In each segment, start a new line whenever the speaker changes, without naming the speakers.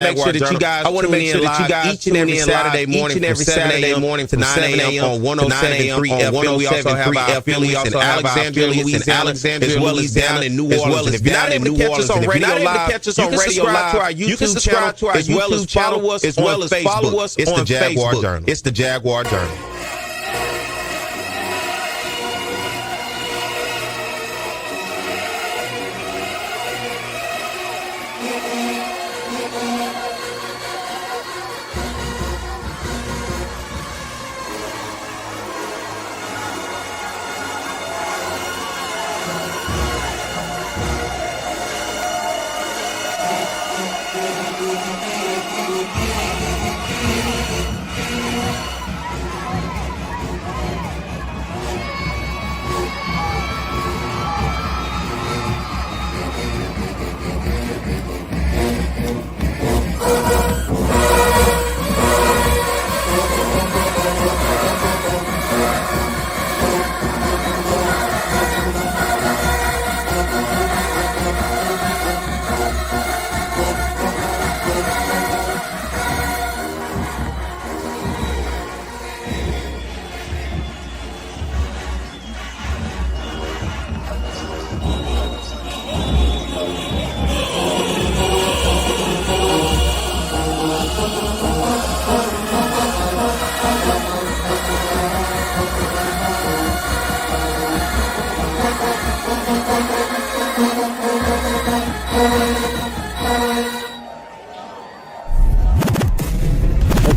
make sure that you guys tune in live each and every Saturday morning from 9 a.m. on 107.3 FM. We also have our affiliates in Alexandria, Louisiana, as well as down in New Orleans. And if you're not able to catch us on radio live, you can subscribe to our YouTube channel as well as follow us on Facebook. It's the Jaguar Journal. It's the Jaguar Journal.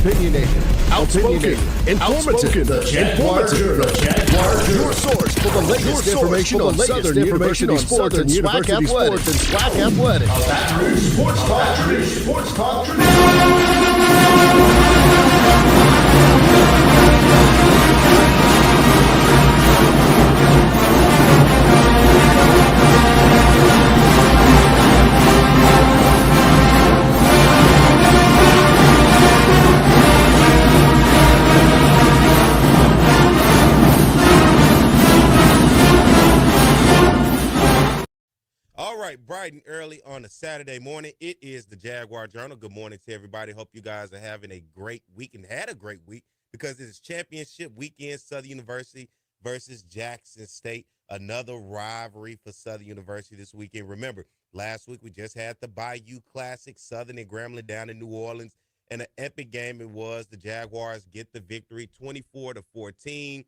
Opinionated, outspoken, informative, the Jaguar Journal. Your source for the latest information on Southern University sports and SWAC athletics. Sports talk
All right, bright and early on a Saturday morning, it is the Jaguar Journal. Good morning to everybody. Hope you guys are having a great week and had a great week because it is championship weekend, Southern University versus Jackson State. Another rivalry for Southern University this weekend. Remember, last week we just had the Bayou Classic, Southern and Grambling down in New Orleans, and an epic game it was. The Jaguars get the victory 24-14.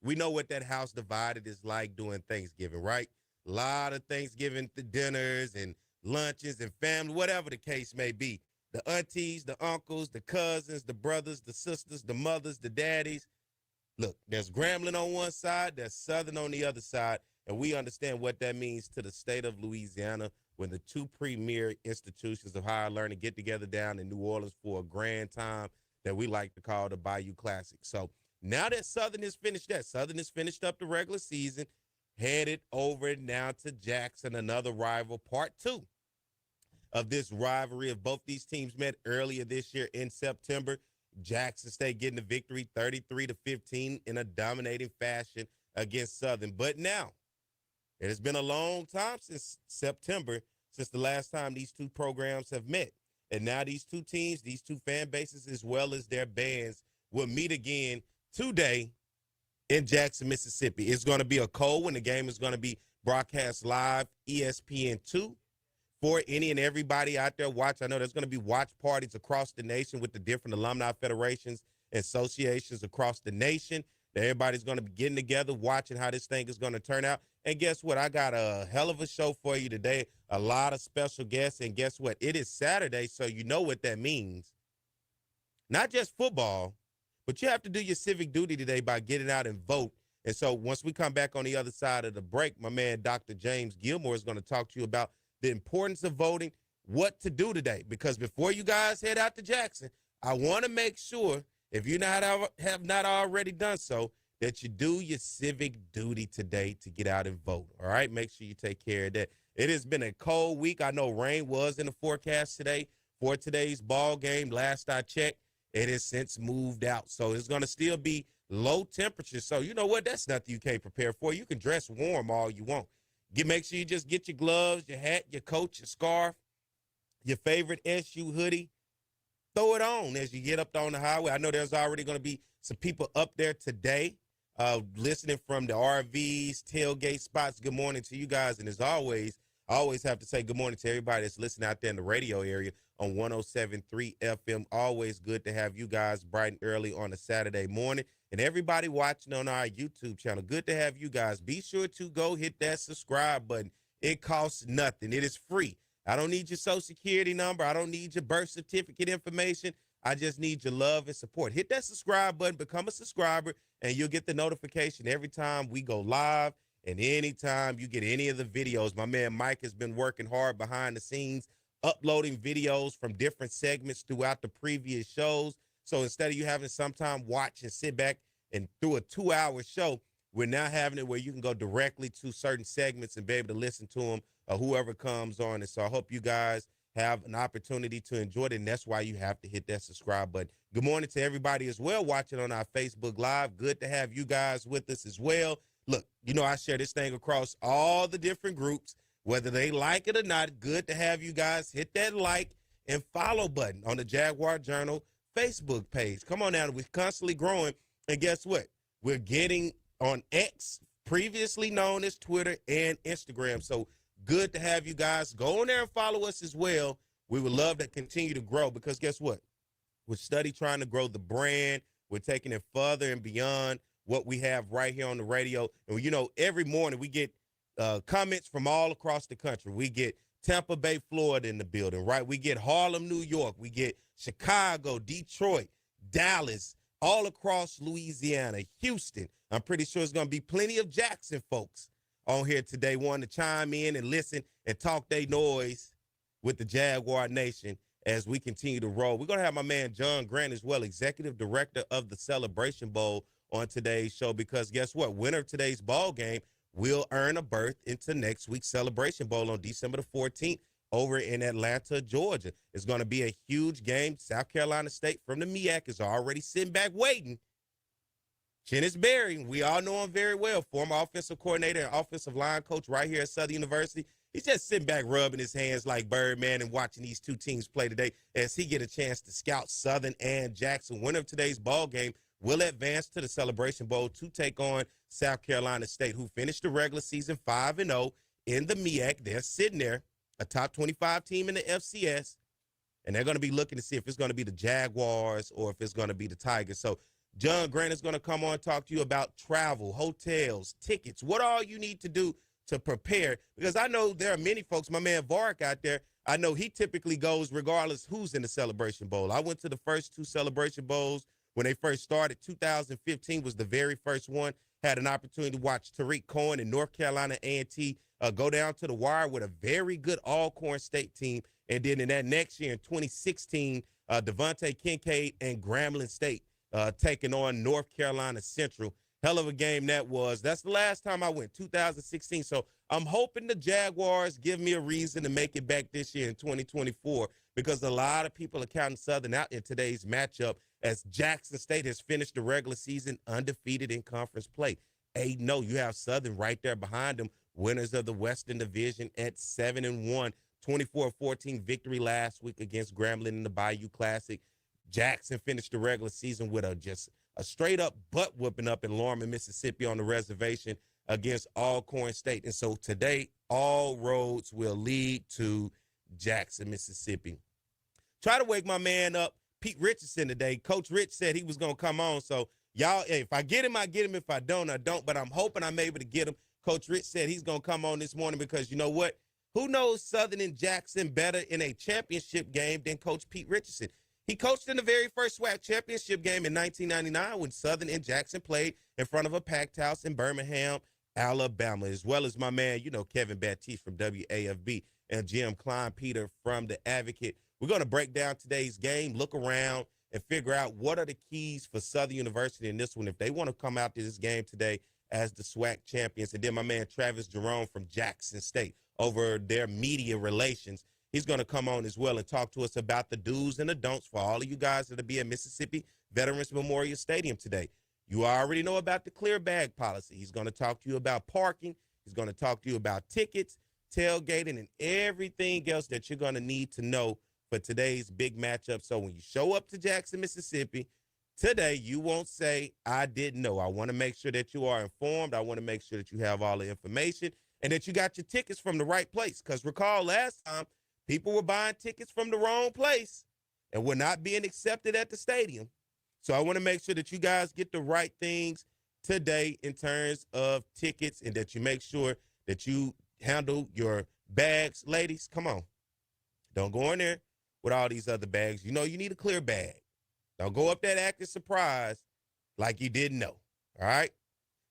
We know what that house divided is like during Thanksgiving, right? A lot of Thanksgiving dinners and lunches and family, whatever the case may be. The aunties, the uncles, the cousins, the brothers, the sisters, the mothers, the daddies. Look, there's Grambling on one side, there's Southern on the other side, and we understand what that means to the state of Louisiana when the two premier institutions of higher learning get together down in New Orleans for a grand time that we like to call the Bayou Classic. So now that Southern has finished that, Southern has finished up the regular season, headed over now to Jackson, another rival, part two of this rivalry of both these teams met earlier this year in September. Jackson State getting the victory 33-15 in a dominating fashion against Southern. But now, it has been a long time since September, since the last time these two programs have met. And now these two teams, these two fan bases, as well as their bands, will meet again today in Jackson, Mississippi. It's going to be a cold one. The game is going to be broadcast live, ESPN2, for any and everybody out there watch. I know there's going to be watch parties across the nation with the different alumni federations and associations across the nation. Everybody's going to be getting together, watching how this thing is going to turn out. And guess what? I got a hell of a show for you today, a lot of special guests. And guess what? It is Saturday, so you know what that means. Not just football, but you have to do your civic duty today by getting out and vote. And so once we come back on the other side of the break, my man, Dr. James Gilmore, is going to talk to you about the importance of voting, what to do today. Because before you guys head out to Jackson, I want to make sure, if you have not already done so, that you do your civic duty today to get out and vote. All right? Make sure you take care of that. It has been a cold week. I know rain was in the forecast today for today's ball game. Last I checked, it has since moved out. So it's going to still be low temperature. So you know what? That's nothing you can't prepare for. You can dress warm all you want. Make sure you just get your gloves, your hat, your coat, your scarf, your favorite SU hoodie, throw it on as you get up on the highway. I know there's already going to be some people up there today listening from the RVs, tailgate spots. Good morning to you guys. And as always, I always have to say good morning to everybody that's listening out there in the radio area on 107.3 FM. Always good to have you guys bright and early on a Saturday morning. And everybody watching on our YouTube channel, good to have you guys. Be sure to go hit that subscribe button. It costs nothing. It is free. I don't need your social security number. I don't need your birth certificate information. I just need your love and support. Hit that subscribe button, become a subscriber, and you'll get the notification every time we go live and anytime you get any of the videos. My man Mike has been working hard behind the scenes, uploading videos from different segments throughout the previous shows. So instead of you having some time watch and sit back and through a 2-hour show, we're now having it where you can go directly to certain segments and be able to listen to them, whoever comes on. And so I hope you guys have an opportunity to enjoy it, and that's why you have to hit that subscribe button. Good morning to everybody as well watching on our Facebook Live. Good to have you guys with us as well. Look, you know I share this thing across all the different groups, whether they like it or not. Good to have you guys hit that like and follow button on the Jaguar Journal Facebook page. Come on now, we're constantly growing, and guess what? We're getting on X, previously known as Twitter and Instagram. So good to have you guys. Go on there and follow us as well. We would love to continue to grow because guess what? We're trying to grow the brand. We're taking it further and beyond what we have right here on the radio. And, you know, every morning we get comments from all across the country. We get Tampa Bay, Florida in the building, right? We get Harlem, New York. We get Chicago, Detroit, Dallas, all across Louisiana, Houston. I'm pretty sure there's going to be plenty of Jackson folks on here today wanting to chime in and listen and talk their noise with the Jaguar Nation as we continue to roll. We're going to have my man John Grant as well, Executive Director of the Celebration Bowl, on today's show because guess what? Winner of today's ball game will earn a berth into next week's Celebration Bowl on December the 14th over in Atlanta, Georgia. It's going to be a huge game. South Carolina State from the MEAC is already sitting back waiting. Kenneth Berry, we all know him very well, former offensive coordinator and offensive line coach right here at Southern University. He's just sitting back rubbing his hands like Birdman and watching these two teams play today as he get a chance to scout Southern and Jackson. Winner of today's ball game will advance to the Celebration Bowl to take on South Carolina State, who finished the regular season 5-0 in the MEAC. They're sitting there, a top 25 team in the FCS, and they're going to be looking to see if it's going to be the Jaguars or if it's going to be the Tigers. So John Grant is going to come on and talk to you about travel, hotels, tickets, what all you need to do to prepare. Because I know there are many folks, my man Vark out there, I know he typically goes regardless who's in the Celebration Bowl. I went to the first two Celebration Bowls when they first started. 2015 was the very first one. Had an opportunity to watch Tariq Cohen and North Carolina A&T go down to the wire with a very good Alcorn State team. And then in that next year, in 2016, Devontae Kincaid and Grambling State taking on North Carolina Central. Hell of a game that was. That's the last time I went, 2016. So I'm hoping the Jaguars give me a reason to make it back this year in 2024 because a lot of people are counting Southern out in today's matchup as Jackson State has finished the regular season undefeated in conference play. No, you have Southern right there behind them, winners of the Western Division at 7-1, 24-14 victory last week against Grambling in the Bayou Classic. Jackson finished the regular season with just a straight-up butt-whooping up in Lorman, Mississippi on the reservation against Alcorn State. And so today, all roads will lead to Jackson, Mississippi. Try to wake my man up, Pete Richardson, today. Coach Rich said he was going to come on. So, y'all, if I get him, I get him. If I don't, I don't. But I'm hoping I'm able to get him. Coach Rich said he's going to come on this morning because you know what? Who knows Southern and Jackson better in a championship game than Coach Pete Richardson? He coached in the very first SWAC Championship game in 1999 when Southern and Jackson played in front of a packed house in Birmingham, Alabama, as well as my man, you know, Kevin Baptiste from WAFB and Jim Klein Peter from The Advocate. We're going to break down today's game, look around, and figure out what are the keys for Southern University in this one if they want to come out to this game today as the SWAC champions. And then my man Travis Jerome from Jackson State over their media relations. He's going to come on as well and talk to us about the do's and the don'ts for all of you guys that'll be at Mississippi Veterans Memorial Stadium today. You already know about the clear bag policy. He's going to talk to you about parking. He's going to talk to you about tickets, tailgating, and everything else that you're going to need to know for today's big matchup. So when you show up to Jackson, Mississippi, today, you won't say, I didn't know. I want to make sure that you are informed. I want to make sure that you have all the information and that you got your tickets from the right place. Because recall last time, people were buying tickets from the wrong place and were not being accepted at the stadium. So I want to make sure that you guys get the right things today in terms of tickets and that you make sure that you handle your bags. Ladies, come on. Don't go in there with all these other bags. You know you need a clear bag. Don't go up there acting surprised like you didn't know, all right?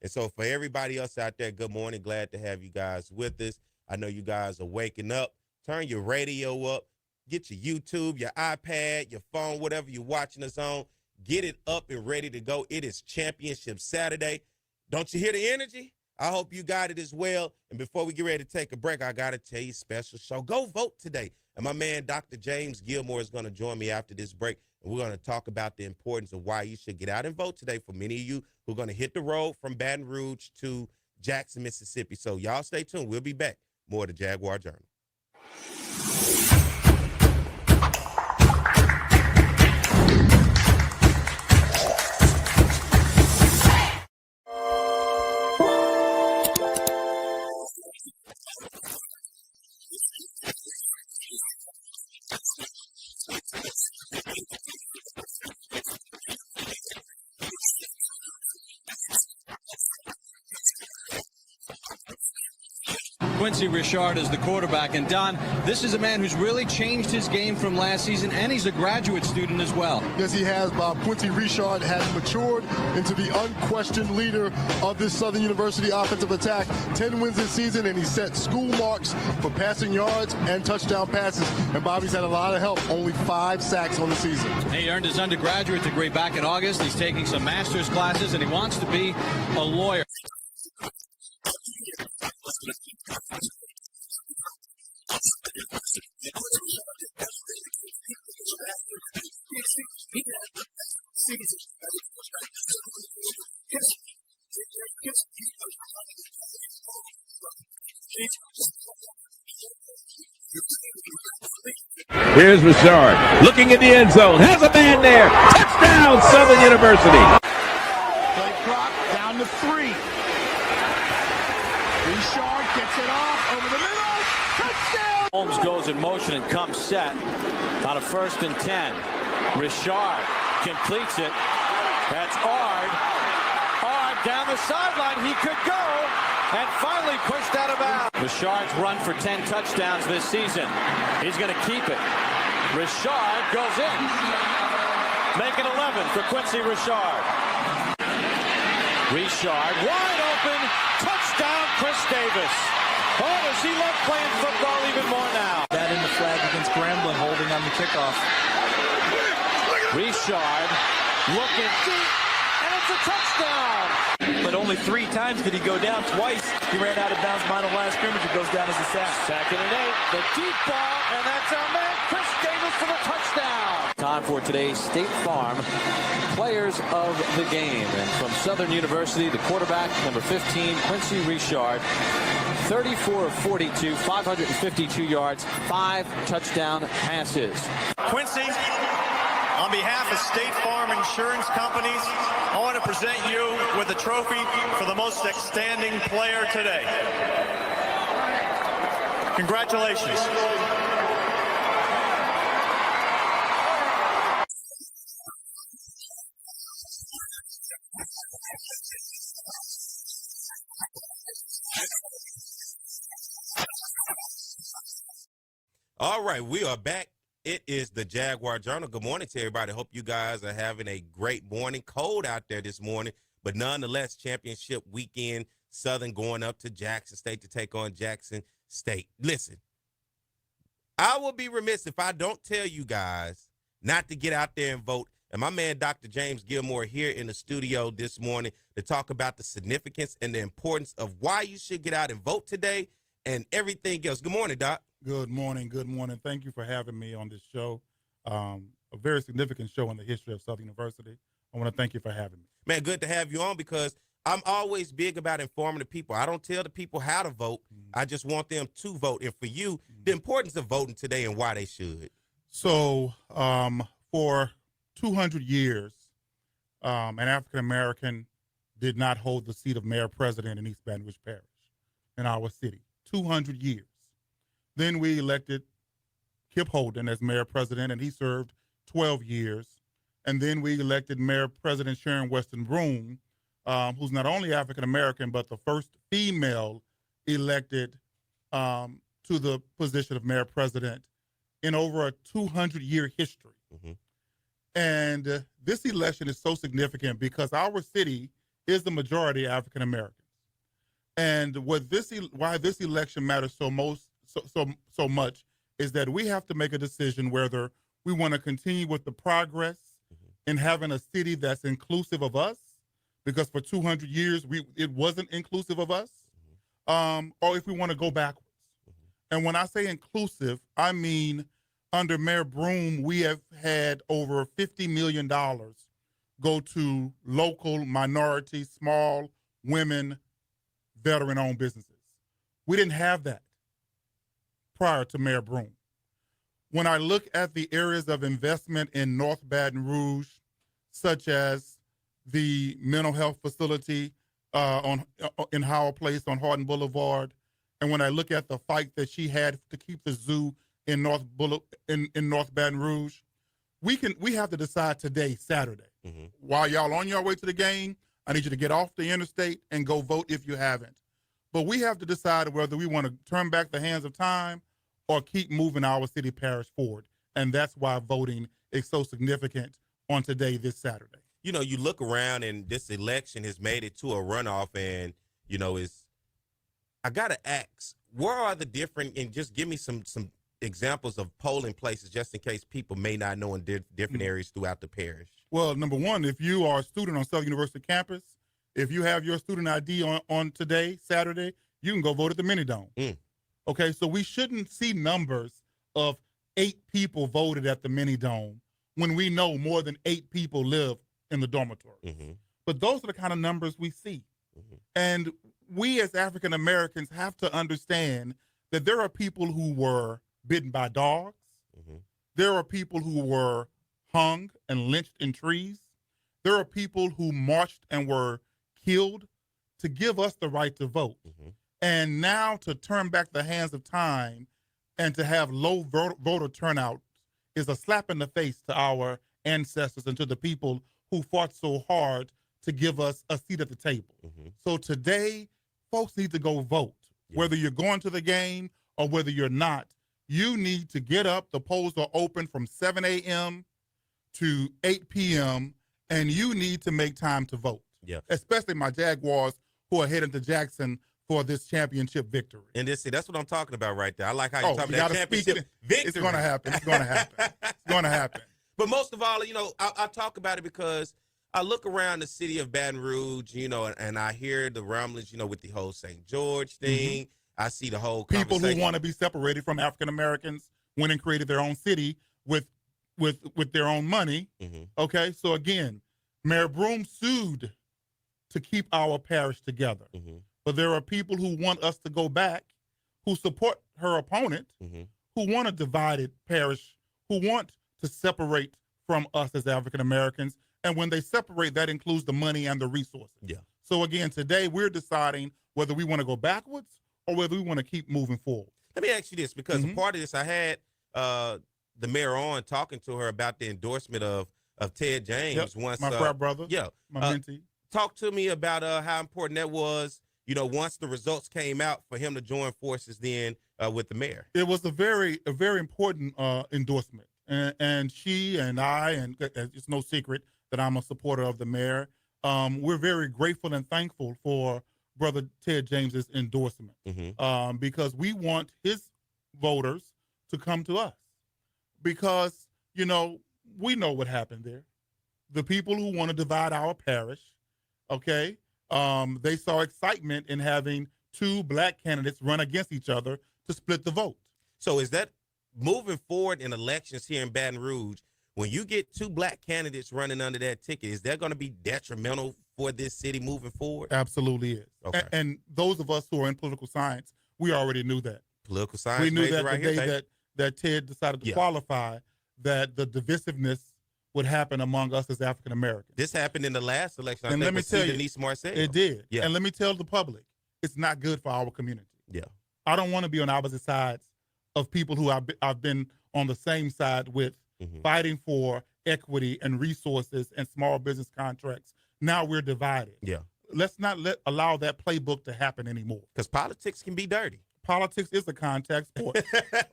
And so for everybody else out there, good morning. Glad to have you guys with us. I know you guys are waking up. Turn your radio up. Get your YouTube, your iPad, your phone, whatever you're watching us on. Get it up and ready to go. It is Championship Saturday. Don't you hear the energy? I hope you got it as well. And before we get ready to take a break, I got to tell you, special show. Go vote today. And my man, Dr. James Gilmore, is going to join me after this break. And we're going to talk about the importance of why you should get out and vote today for many of you who are going to hit the road from Baton Rouge to Jackson, Mississippi. So y'all stay tuned. We'll be back. More of the Jaguar Journal.
Quincy Richard is the quarterback. And, Don, this is a man who's really changed his game from last season, and he's a graduate student as well.
Yes, he has, Bob. Quincy Richard has matured into the unquestioned leader of this Southern University offensive attack. 10 wins this season, and he set school marks for passing yards and touchdown passes. And Bobby's had a lot of help. Only 5 sacks on the season.
He earned his undergraduate degree back in August. He's taking some master's classes, and he wants to be a lawyer.
Here's Richard looking in the end zone. Has a man there. Touchdown, Southern University.
Play clock down to 3. Richard gets it off over the middle. Touchdown!
Holmes goes in motion and comes set on a 1st and 10. Richard completes it. That's Ard. Ard down the sideline. He could go. And finally pushed out of bounds. Richard's run for 10 touchdowns this season. He's going to keep it. Richard goes in. Make it 11 for Quincy Richard. Richard wide open. Touchdown, Chris Davis. Oh, does he love playing football even more now?
That in the flag against Grambling, holding on the kickoff.
Richard looking deep, and it's a touchdown.
But only 3 times did he go down. Twice he ran out of bounds behind the last scrimmage. It goes down as a sack.
2nd and 8, the deep ball, and that's our man, Chris Davis, for the touchdown. Time for today's State Farm Players of the Game. And from Southern University, the quarterback, number 15, Quincy Richard, 34 of 42, 552 yards, 5 touchdown passes.
Quincy, on behalf of State Farm Insurance Companies, I want to present you with a trophy for the most outstanding player today. Congratulations.
All right, we are back. It is the Jaguar Journal. Good morning to everybody. Hope you guys are having a great morning. Cold out there this morning, but nonetheless, championship weekend. Southern going up to Jackson State to take on Jackson State. Listen, I will be remiss if I don't tell you guys not to get out there and vote. And my man, Dr. James Gilmore, here in the studio this morning to talk about the significance and the importance of why you should get out and vote today and everything else. Good morning, Doc.
Good morning. Good morning. Thank you for having me on this show. A very significant show in the history of Southern University. I want to thank you for having me.
Man, good to have you on because I'm always big about informing the people. I don't tell the people how to vote. I just want them to vote. And for you, the importance of voting today and why they should.
So for 200 years, an African American did not hold the seat of mayor president in East Baton Rouge Parish in our city. 200 years. Then we elected Kip Holden as mayor president, and he served 12 years. And then we elected Mayor President Sharon Weston Broome, who's not only African American, but the first female elected to the position of mayor president in over a 200-year history.
Mm-hmm.
And this election is so significant because our city is the majority African Americans. And why this election matters so much is that we have to make a decision whether we want to continue with the progress in having a city that's inclusive of us, because for 200 years it wasn't inclusive of us, or if we want to go backwards. And when I say inclusive, I mean under Mayor Broome, we have had over $50 million go to local, minority, small, women, veteran-owned businesses. We didn't have that prior to Mayor Broome. When I look at the areas of investment in North Baton Rouge, such as the mental health facility in Howard Place on Hardin Boulevard, and when I look at the fight that she had to keep the zoo in North Baton Rouge, we have to decide today, Saturday.
Mm-hmm.
While y'all on your way to the game, I need you to get off the interstate and go vote if you haven't. But we have to decide whether we want to turn back the hands of time or keep moving our city parish forward. And that's why voting is so significant on today, this Saturday.
You know, you look around and this election has made it to a runoff, and, you know, I got to ask, where are the different, and just give me some examples of polling places just in case people may not know in different areas throughout the parish.
Well, number one, if you are a student on Southern University campus, if you have your student ID on today, Saturday, you can go vote at the Mini Dome. Okay, so we shouldn't see numbers of 8 people voted at the Mini Dome when we know more than 8 people live in the dormitory.
Mm-hmm.
But those are the kind of numbers we see.
Mm-hmm.
And we as African Americans have to understand that there are people who were bitten by dogs.
Mm-hmm.
There are people who were hung and lynched in trees. There are people who marched and were killed to give us the right to vote.
Mm-hmm.
And now to turn back the hands of time and to have low voter turnout is a slap in the face to our ancestors and to the people who fought so hard to give us a seat at the table.
Mm-hmm.
So today, folks need to go vote. Yeah. Whether you're going to the game or whether you're not, you need to get up. The polls are open from 7 a.m. to 8 p.m., and you need to make time to vote.
Yeah.
Especially my Jaguars who are heading to Jackson for this championship victory.
And that's what I'm talking about right there. I like how you're talking about championship victory.
It's going to happen. It's going to happen. It's going to happen.
But most of all, you know, I talk about it because I look around the city of Baton Rouge, you know, and I hear the rumblings, you know, with the whole St. George thing. Mm-hmm. I see the whole
people who want to be separated from African Americans went and created their own city with their own money.
Mm-hmm.
Okay, so again, Mayor Broome sued to keep our parish together.
Mm-hmm.
But there are people who want us to go back, who support her opponent,
mm-hmm.
who want a divided parish, who want to separate from us as African Americans. And when they separate, that includes the money and the resources.
Yeah.
So again, today we're deciding whether we want to go backwards or whether we want to keep moving forward.
Let me ask you this, because a part of this, I had the mayor on talking to her about the endorsement of Ted James.
Yep.
Once
my frat brother.
Yeah.
My mentee.
Talk to me about how important that was, you know, once the results came out for him to join forces then with the mayor.
It was a very important endorsement. And she and I, and it's no secret that I'm a supporter of the mayor, we're very grateful and thankful for Brother Ted James's endorsement,
mm-hmm.
Because we want his voters to come to us. Because, you know, we know what happened there. The people who want to divide our parish, okay, they saw excitement in having 2 black candidates run against each other to split the vote.
So is that moving forward in elections here in Baton Rouge, when you get 2 black candidates running under that ticket, is that going to be detrimental for this city moving forward?
Absolutely is.
Okay.
And those of us who are in political science, we already knew that.
Political science.
We knew that
right
the day
here,
that Ted decided to qualify, that the divisiveness would happen among us as African Americans.
This happened in the last election.
And let me tell you,
Denise Marcel.
It did.
Yeah.
And let me tell the public, it's not good for our community.
Yeah.
I don't want to be on opposite sides of people who I've been on the same side with, fighting for equity and resources and small business contracts. Now we're divided.
Yeah.
Let's not allow that playbook to happen anymore.
Because politics can be dirty.
Politics is a contact sport,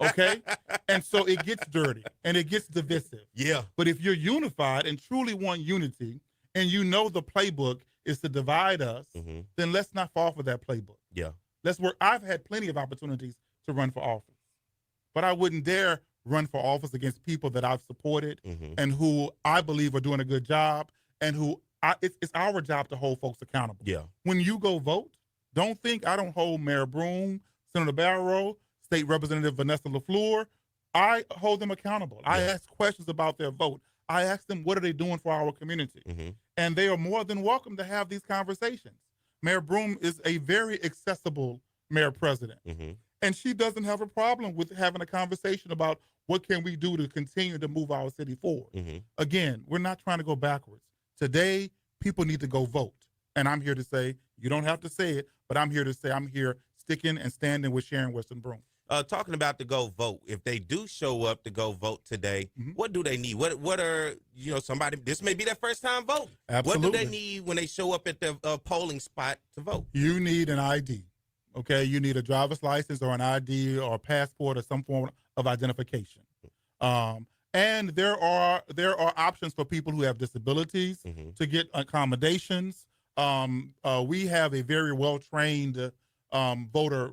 okay? And so it gets dirty and it gets divisive.
Yeah.
But if you're unified and truly want unity, and you know the playbook is to divide us, then let's not fall for that playbook.
Yeah.
Let's work. I've had plenty of opportunities to run for office, but I wouldn't dare run for office against people that I've supported and who I believe are doing a good job, and who it's our job to hold folks accountable.
Yeah.
When you go vote, don't think I don't hold Mayor Broom, Senator Barrow, State Representative Vanessa LaFleur. I hold them accountable. Yeah. I ask questions about their vote. I ask them, what are they doing for our community? And they are more than welcome to have these conversations. Mayor Broom is a very accessible mayor president. And she doesn't have a problem with having a conversation about what can we do to continue to move our city forward. Again, we're not trying to go backwards. Today, people need to go vote. And I'm here to say, you don't have to say it, but I'm here to say I'm here sticking and standing with Sharon Weston Broom.
Talking about to go vote, if they do show up to go vote today, what do they need? What are, somebody, this may be their first time voting.
Absolutely.
What do they need when they show up at the polling spot to vote?
You need an ID, okay? You need a driver's license or an ID or a passport or some form of identification. And there are options for people who have disabilities to get accommodations. We have a very well-trained voter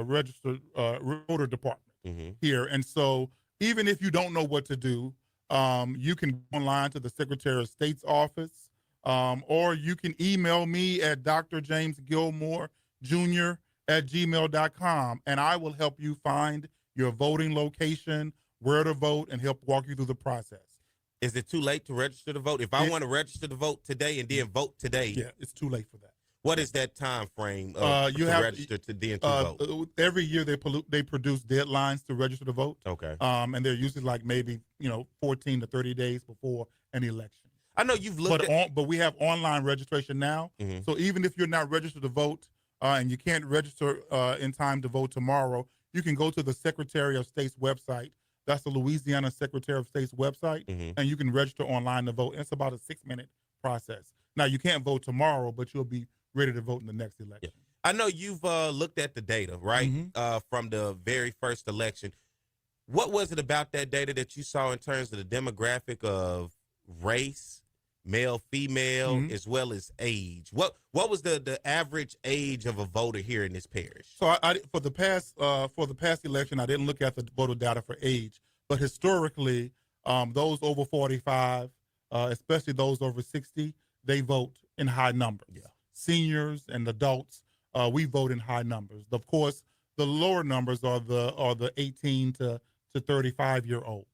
registered voter department here. And so even if you don't know what to do, you can go online to the Secretary of State's office, or you can email me at drjamesgilmore.jr@gmail.com, and I will help you find your voting location, where to vote, and help walk you through the process.
Is it too late to register to vote? If I want to register to vote today and then vote today.
Yeah, it's too late for that.
What is that time frame
you have
register to then to vote?
Every year they produce deadlines to register to vote.
Okay.
And they're usually like maybe 14 to 30 days before an election.
I know you've looked
but we have online registration now. So even if you're not registered to vote and you can't register in time to vote tomorrow, you can go to the Secretary of State's website. That's the Louisiana Secretary of State's website, and you can register online to vote. It's about a 6-minute process. Now, you can't vote tomorrow, but you'll be ready to vote in the next election.
Yeah. I know you've looked at the data, right, from the very first election. What was it about that data that you saw in terms of the demographic of race, male, female, as well as age? What was the average age of a voter here in this parish?
So I for the past election, I didn't look at the voter data for age, but historically, those over 45, especially those over 60, they vote in high numbers. Yeah. Seniors and adults, we vote in high numbers. Of course, the lower numbers are the 18 to 35-year-olds.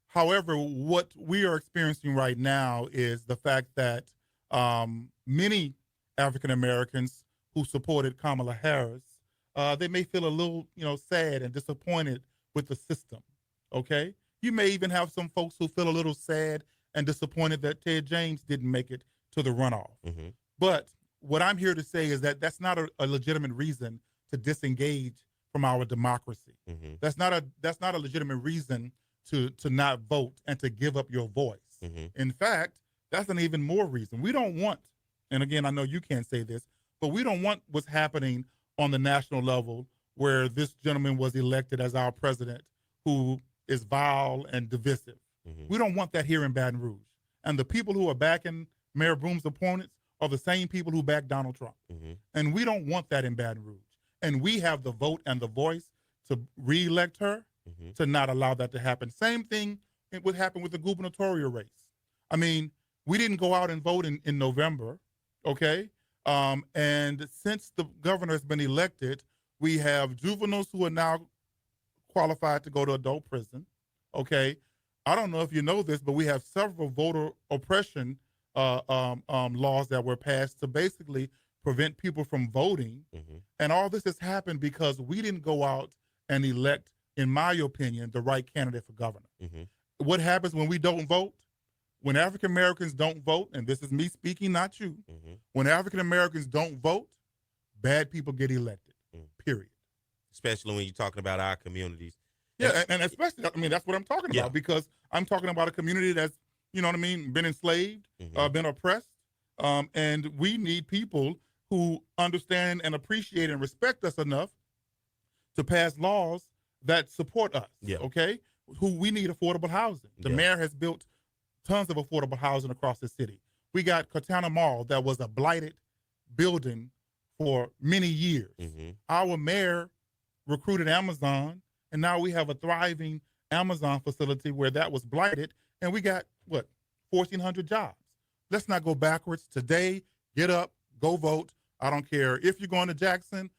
However, what we are experiencing right now is the fact that many African Americans who supported Kamala Harris, they may feel a little, sad and disappointed with the system. Okay, you may even have some folks who feel a little sad and disappointed that Ted James didn't make it to the runoff. But what I'm here to say is that that's not a legitimate reason to disengage from our democracy. That's not a legitimate reason to not vote and to give up your voice. In fact, that's an even more reason. We don't want, and again, I know you can't say this, but we don't want what's happening on the national level where this gentleman was elected as our president who is vile and divisive. We don't want that here in Baton Rouge. And the people who are backing Mayor Broom's opponents are the same people who back Donald Trump. And we don't want that in Baton Rouge. And we have the vote and the voice to re-elect her, to not allow that to happen. Same thing would happen with the gubernatorial race. I mean, we didn't go out and vote in November, okay? And since the governor has been elected, we have juveniles who are now qualified to go to adult prison, okay? I don't know if you know this, but we have several voter oppression laws that were passed to basically prevent people from voting. And all this has happened because we didn't go out and elect in my opinion, the right candidate for governor.
Mm-hmm.
What happens when we don't vote? When African Americans don't vote, and this is me speaking, not you,
Mm-hmm.
when African Americans don't vote, bad people get elected, period.
Especially when you're talking about our communities.
Yeah, and especially, I mean, that's what I'm talking about, because I'm talking about a community that's, you know what I mean, been enslaved, been oppressed, and we need people who understand and appreciate and respect us enough to pass laws that support us, okay? Who we need affordable housing. The mayor has built tons of affordable housing across the city. We got Katana Mall that was a blighted building for many years. Our mayor recruited Amazon, and now we have a thriving Amazon facility where that was blighted, and we got, 1,400 jobs. Let's not go backwards. Today, get up, go vote. I don't care if you're going to Jackson,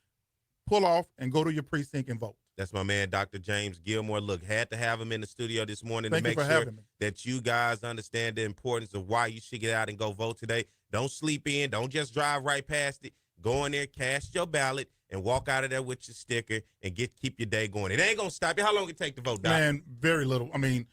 pull off and go to your precinct and vote.
That's my man, Dr. James Gilmore. Look, had to have him in the studio this morning
Thank
to
you
make
for
sure
having me.
that you guys understand the importance of why you should get out and go vote today. Don't sleep in. Don't just drive right past it. Go in there, cast your ballot, and walk out of there with your sticker and keep your day going. It ain't going to stop you. How long it take to vote, Doc?
Man, very little. I mean,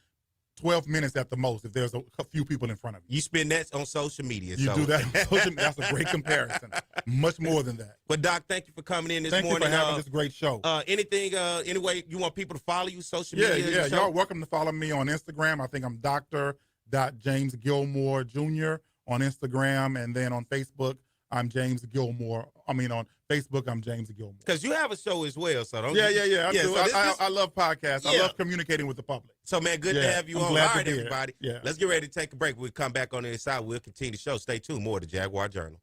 12 minutes at the most if there's a few people in front of you.
You spend that on social media.
You do that on social media. That's a great comparison. Much more than that.
But, Doc, thank you for coming in this morning.
Thank you for having this great show.
Anything, any way you want people to follow you, social
Yeah,
media?
yeah. Y'all welcome to follow me on Instagram. I think I'm Dr. Gilmore Jr. on Instagram. And then on Facebook, I'm James Gilmore. I mean, on Facebook, I'm James Gilmore.
Because you have a show as well, so don't
Yeah.
I
do.
So
I love podcasts. I love communicating with the public.
So, man, good to have you
I'm
on. All
glad to
right,
be here.
everybody.
Yeah.
Let's get ready to take a break. We'll come back on the other side. We'll continue the show. Stay tuned. More to Jaguar Journal.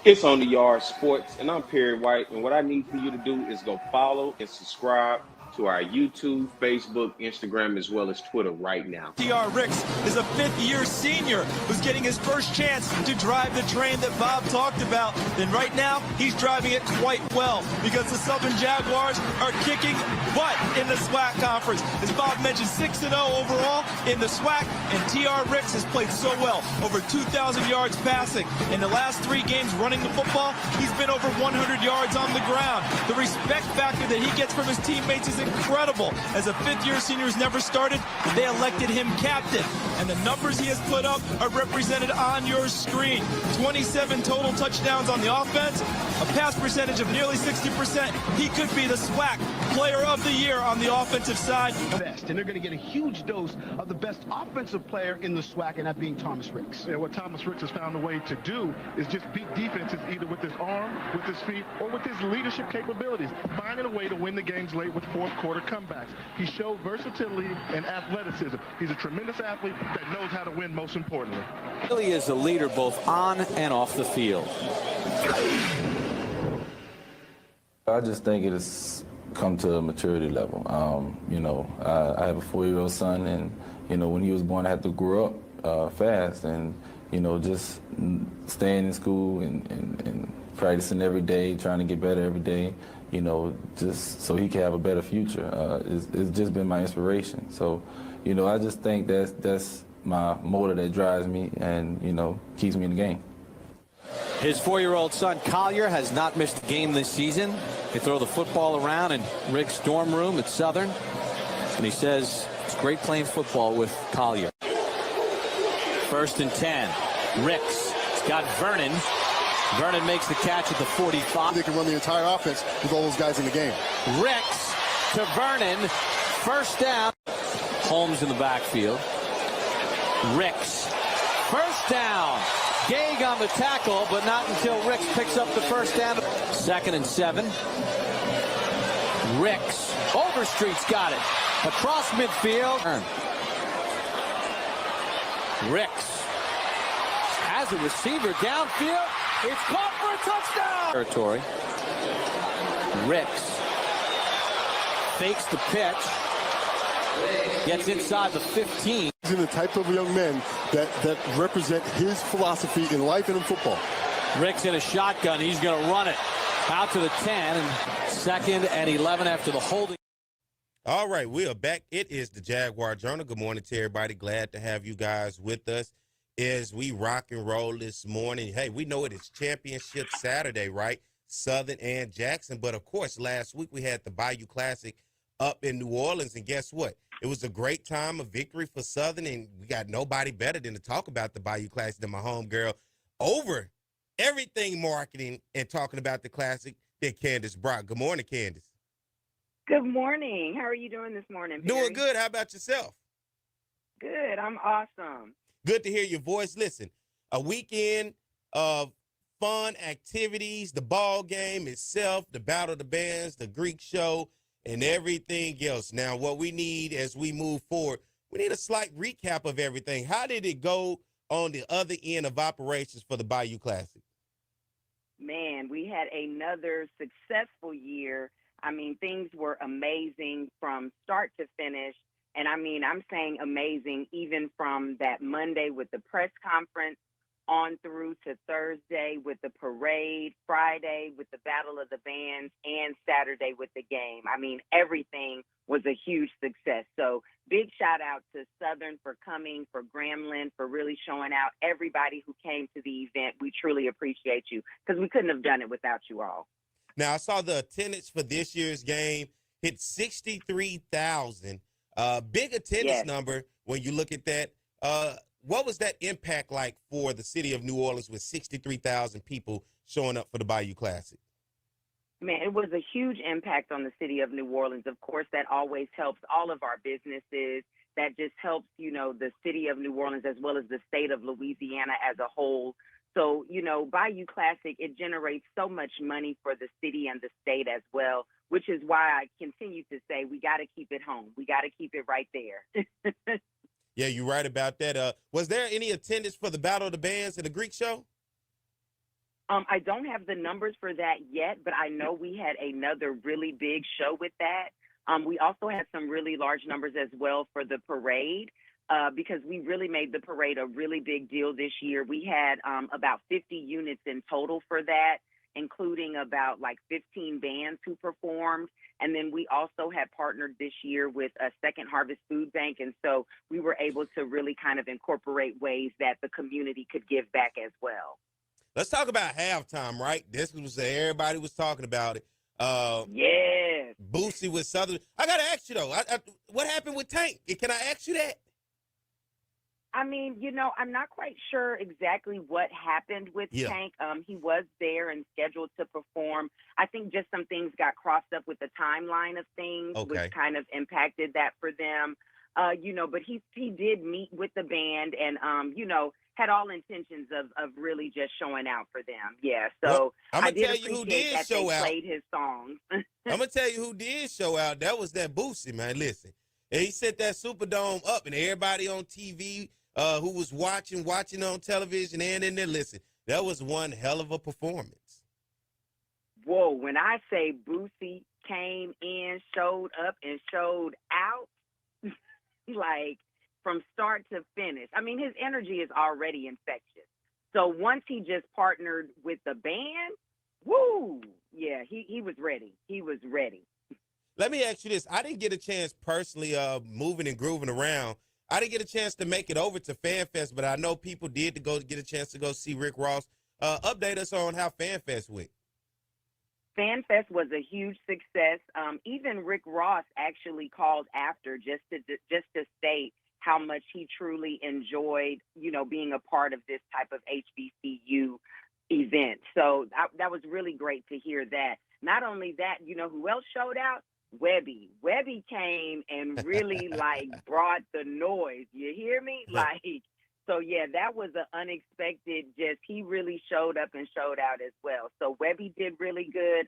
It's On the Yard Sports, and I'm Perry White, and what I need for you to do is go follow and subscribe to our YouTube, Facebook, Instagram, as well as Twitter right now.
T.R. Ricks is a fifth-year senior who's getting his first chance to drive the train that Bob talked about. And right now, he's driving it quite well because the Southern Jaguars are kicking butt in the SWAC conference. As Bob mentioned, 6-0 overall in the SWAC, and T.R. Ricks has played so well, over 2,000 yards passing. In the last 3 games running the football, he's been over 100 yards on the ground. The respect factor that he gets from his teammates is incredible. As a fifth-year senior who's never started, they elected him captain. And the numbers he has put up are represented on your screen. 27 total touchdowns on the offense, a pass percentage of nearly 60%. He could be the SWAC Player of the Year on the offensive side.
Best, and they're going to get a huge dose of the best offensive player in the SWAC, and that being Thomas Ricks.
Yeah, what Thomas Ricks has found a way to do is just beat defenses either with his arm, with his feet, or with his leadership capabilities, finding a way to win the games late with fourth quarter comebacks. He showed versatility and athleticism. He's a tremendous athlete that knows how to win, most importantly.
Really is a leader both on and off the field.
I just think it has come to a maturity level. I have a 4-year-old son, and, when he was born, I had to grow up fast and, just staying in school and practicing every day, trying to get better every day, just so he can have a better future. It's just been my inspiration. So, I just think that's my motor that drives me and, keeps me in the game.
His 4-year-old son, Collier, has not missed a game this season. They throw the football around in Rick's dorm room at Southern, and he says it's great playing football with Collier. 1st and 10. Ricks. He's got Vernon. Vernon makes the catch at the 45.
They can run the entire offense with all those guys in the game.
Ricks to Vernon. 1st down. Holmes in the backfield. Ricks. 1st down. Gage on the tackle, but not until Ricks picks up the 1st down. 2nd and 7. Ricks. Overstreet's got it. Across midfield. Ricks has a receiver downfield. It's caught for a touchdown. Territory. Ricks fakes the pitch. Gets inside the 15.
He's in the type of young men that represent his philosophy in life and in football.
Ricks in a shotgun. He's going to run it out to the 10. And 2nd and 11 after the holding.
All right, we are back. It is the Jaguar Journal. Good morning to everybody. Glad to have you guys with us. as we rock and roll this morning. Hey, we know it is Championship Saturday, right? Southern and Jackson. But, of course, last week we had the Bayou Classic up in New Orleans. And guess what? It was a great time of victory for Southern, and we got nobody better than to talk about the Bayou Classic than my homegirl over everything marketing and talking about the Classic than Candace Brock. Good morning, Candace.
Good morning. How are you doing this morning, Perry?
Doing good. How about yourself?
Good. I'm awesome.
Good to hear your voice. Listen, a weekend of fun activities, the ball game itself, the Battle of the Bands, the Greek show, and everything else. Now, what we need as we move forward, we need a slight recap of everything. How did it go on the other end of operations for the Bayou Classic?
Man, we had another successful year. I mean, things were amazing from start to finish. And I mean, I'm saying amazing even from that Monday with the press conference on through to Thursday with the parade, Friday with the Battle of the Bands, and Saturday with the game. I mean, everything was a huge success. So big shout out to Southern for coming, for Grambling, for really showing out. Everybody who came to the event, we truly appreciate you because we couldn't have done it without you all.
Now, I saw the attendance for this year's game hit 63,000. Big attendance number when you look at that. What was that impact like for the city of New Orleans with 63,000 people showing up for the Bayou Classic?
Man, it was a huge impact on the city of New Orleans. Of course, that always helps all of our businesses. That just helps, you know, the city of New Orleans as well as the state of Louisiana as a whole. So, you know, Bayou Classic, it generates so much money for the city and the state as well, which is why I continue to say we got to keep it home. We got to keep it right there.
Yeah, you're right about that. Was there any attendance for the Battle of the Bands and the Greek show?
I don't have the numbers for that yet, but I know we had another really big show with that. We also had some really large numbers as well for the parade because we really made the parade a really big deal this year. We had about 50 units in total for that, including about like 15 bands who performed. And then we also had partnered this year with a Second Harvest Food Bank. And so we were able to really kind of incorporate ways that the community could give back as well.
Let's talk about halftime, right? This was everybody was talking about it.
Yes.
Boosie with Southern. I got to ask you, though, what happened with Tank? Can I ask you that?
I mean, you know, I'm not quite sure exactly what happened with Tank. He was there and scheduled to perform. I think just some things got crossed up with the timeline of things, which kind of impacted that for them. You know, but he did meet with the band and, you know, had all intentions of really just showing out for them. Yeah, so
well,
I did appreciate that they played his songs.
I'm going to tell you who did show out. That was that Boosie, man. Listen, he set that Superdome up and everybody on TV who was watching on television and in there, listen, that was one hell of a performance.
Whoa, when I say Boosie came in, showed up, and showed out, like from start to finish. I mean, his energy is already infectious. So once he just partnered with the band, woo, yeah, he was ready. He was ready.
Let me ask you this. I didn't get a chance personally moving and grooving around. I didn't get a chance to make it over to FanFest, but I know people did to go get a chance to go see Rick Ross. Update us on how FanFest went.
FanFest was a huge success. Even Rick Ross actually called after just to state how much he truly enjoyed, you know, being a part of this type of HBCU event. So that was really great to hear that. Not only that, you know who else showed out? Webby. Webby came and really like brought the noise. You hear me? Like, so yeah, that was an unexpected, he really showed up and showed out as well. So Webby did really good.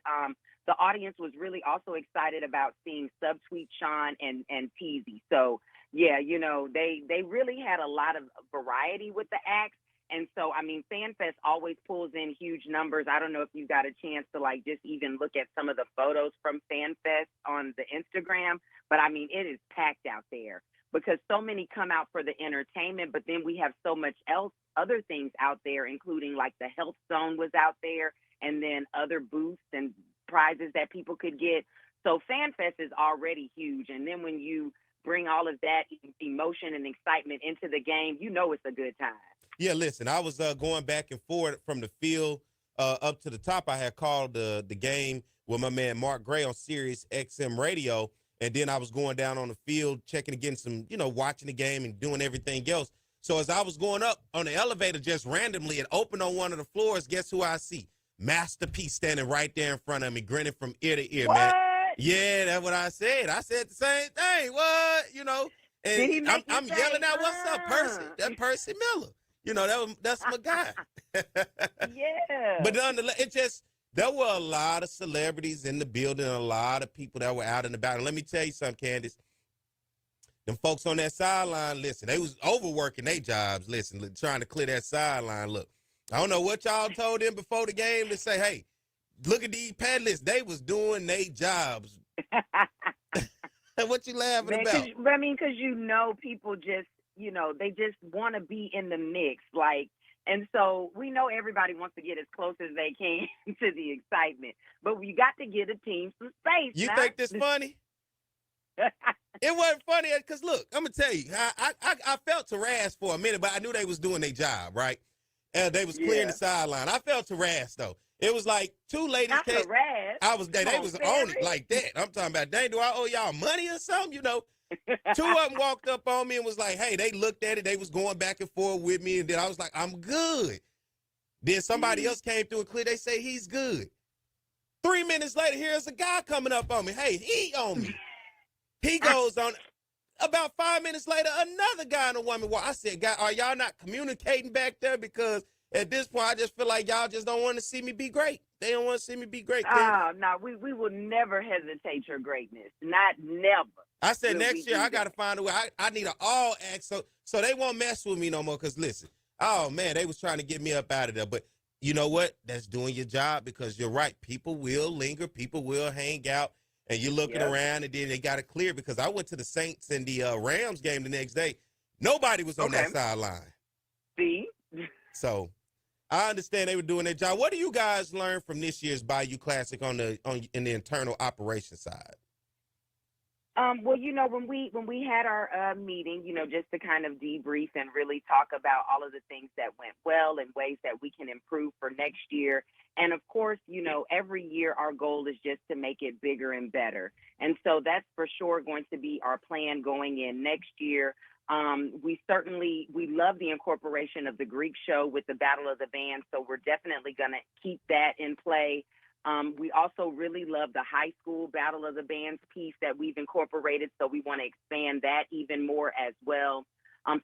The audience was really also excited about seeing Subtweet Sean and Peasy. So yeah, you know, they really had a lot of variety with the acts. And so, I mean, FanFest always pulls in huge numbers. I don't know if you got a chance to like just even look at some of the photos from FanFest on the Instagram, but I mean, it is packed out there because so many come out for the entertainment, but then we have so much else, other things out there, including like the health zone was out there and then other booths and prizes that people could get. So FanFest is already huge. And then when you bring all of that emotion and excitement into the game, you know it's a good time.
Yeah, listen, I was going back and forth from the field up to the top. I had called the game with my man Mark Gray on Sirius XM Radio, and then I was going down on the field, checking again some, watching the game and doing everything else. So as I was going up on the elevator just randomly, it opened on one of the floors. Guess who I see? Master P standing right there in front of me, grinning from ear to ear,
what?
man. Yeah, that's what I said. I said the same thing. What? And I'm yelling out, "What's up, Percy?" That Percy Miller. That's my guy.
Yeah.
But nonetheless, there were a lot of celebrities in the building, a lot of people that were out and about. And let me tell you something, Candace. Them folks on that sideline, listen, they was overworking their jobs, trying to clear that sideline. Look, I don't know what y'all told them before the game to say, hey, look at these panelists. They was doing their jobs. What you laughing about?
Because people just, they just want to be in the mix. And so we know everybody wants to get as close as they can to the excitement. But you got to give a team some space.
You think this funny? It wasn't funny because, look, I'm going to tell you, I felt harassed for a minute, but I knew they was doing their job, right? They was clearing the sideline. I felt harassed, though. It was like two ladies came. They was on it like that. I'm talking about, dang, do I owe y'all money or something? Two of them walked up on me and was like, hey, they looked at it. They was going back and forth with me. And then I was like, I'm good. Then somebody else came through and clear. They say he's good. 3 minutes later, here's a guy coming up on me. Hey, he on me. He goes on. About 5 minutes later, another guy and a woman walk. I said, God, are y'all not communicating back there? Because at this point, I just feel like y'all just don't want to see me be great. They don't want to see me be great.
Oh, no, we will never hesitate your greatness. Not never.
I said next year I got to find a way. I need an all act so they won't mess with me no more. Because listen, oh man, they was trying to get me up out of there. But you know what? That's doing your job because you're right. People will linger. People will hang out. And you're looking around and then they got it clear because I went to the Saints and the Rams game the next day. Nobody was on that sideline.
See?
So I understand they were doing their job. What do you guys learn from this year's Bayou Classic in the internal operation side?
Well, when we had our meeting, just to kind of debrief and really talk about all of the things that went well and ways that we can improve for next year. And of course, every year our goal is just to make it bigger and better. And so that's for sure going to be our plan going in next year. We love the incorporation of the Greek show with the Battle of the Bands. So we're definitely going to keep that in play. We also really love the high school Battle of the Bands piece that we've incorporated. So we want to expand that even more as well.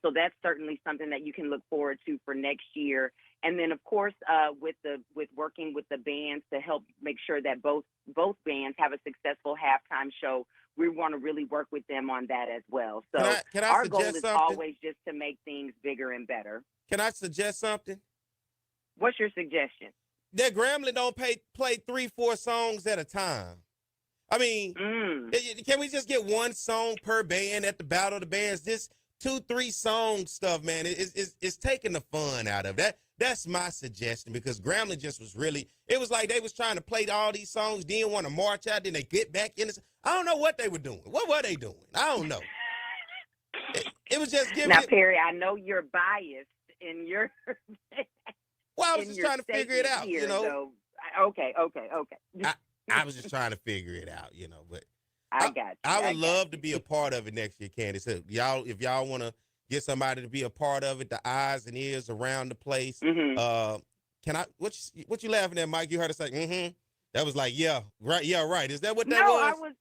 So that's certainly something that you can look forward to for next year. And then, of course, with working with the bands to help make sure that both bands have a successful halftime show, we want to really work with them on that as well. So
can I
our goal is
something?
always just to make things bigger and better.
Can I suggest something?
What's your suggestion?
That Grambling don't play 3-4 songs at a time. I mean, can we just get one song per band at the Battle of the Bands? This 2-3 song stuff, man, it's taking the fun out of that. That's my suggestion because Grambling just was really, it was like they was trying to play all these songs, didn't want to march out, then they get back in. I don't know what they were doing. What were they doing? I don't know. It was just giving.
Now, Perry, I know you're biased in your.
Well, I was just trying to figure it out,
here,
so.
Okay.
I was just trying to figure it out, but.
I got you.
I would love to be a part of it next year, Candace. If y'all want to get somebody to be a part of it, the eyes and ears around the place. Can I? What you laughing at, Mike? You heard us say, That was like, yeah, right. Is that what that was?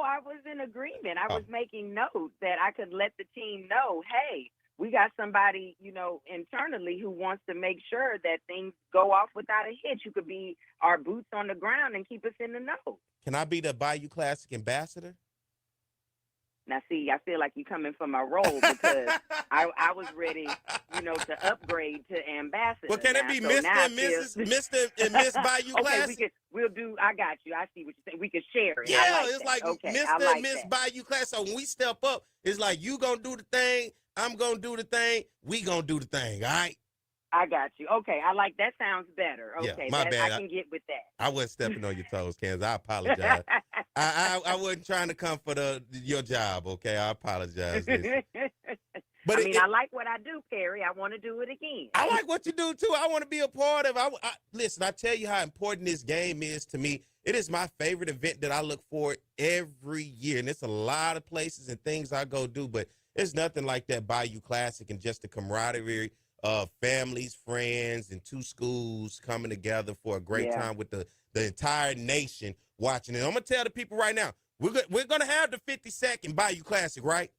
I was in agreement. I was making note that I could let the team know, hey, we got somebody, internally who wants to make sure that things go off without a hitch. You could be our boots on the ground and keep us in the know.
Can I be the Bayou Classic ambassador?
Now, see, I feel like you're coming for my role because I was ready, to upgrade to ambassador.
Well, can it be Mr. and Mrs. and Miss Bayou Classic?
Okay, we'll do. I got you. I see what you're saying. We can share it.
Yeah, it's like Mr. and Miss Bayou Classic. So when we step up, it's like you gonna do the thing, I'm gonna do the thing, we gonna do the thing. All right.
I got you. Okay, I like that. Sounds better. Okay,
yeah, my bad.
I can get with that.
I wasn't stepping on your toes, Kansas. I apologize. I wasn't trying to come for your job. Okay, I apologize. But
I like what I do, Perry. I want to do it again.
I like what you do, too. I want to be a part of it. Listen, I tell you how important this game is to me. It is my favorite event that I look for every year, and it's a lot of places and things I go do, but it's nothing like that Bayou Classic and just the camaraderie of families, friends, and two schools coming together for a great time with the entire nation watching it. I'm going to tell the people right now, we're going to have the 52nd Bayou Classic, right?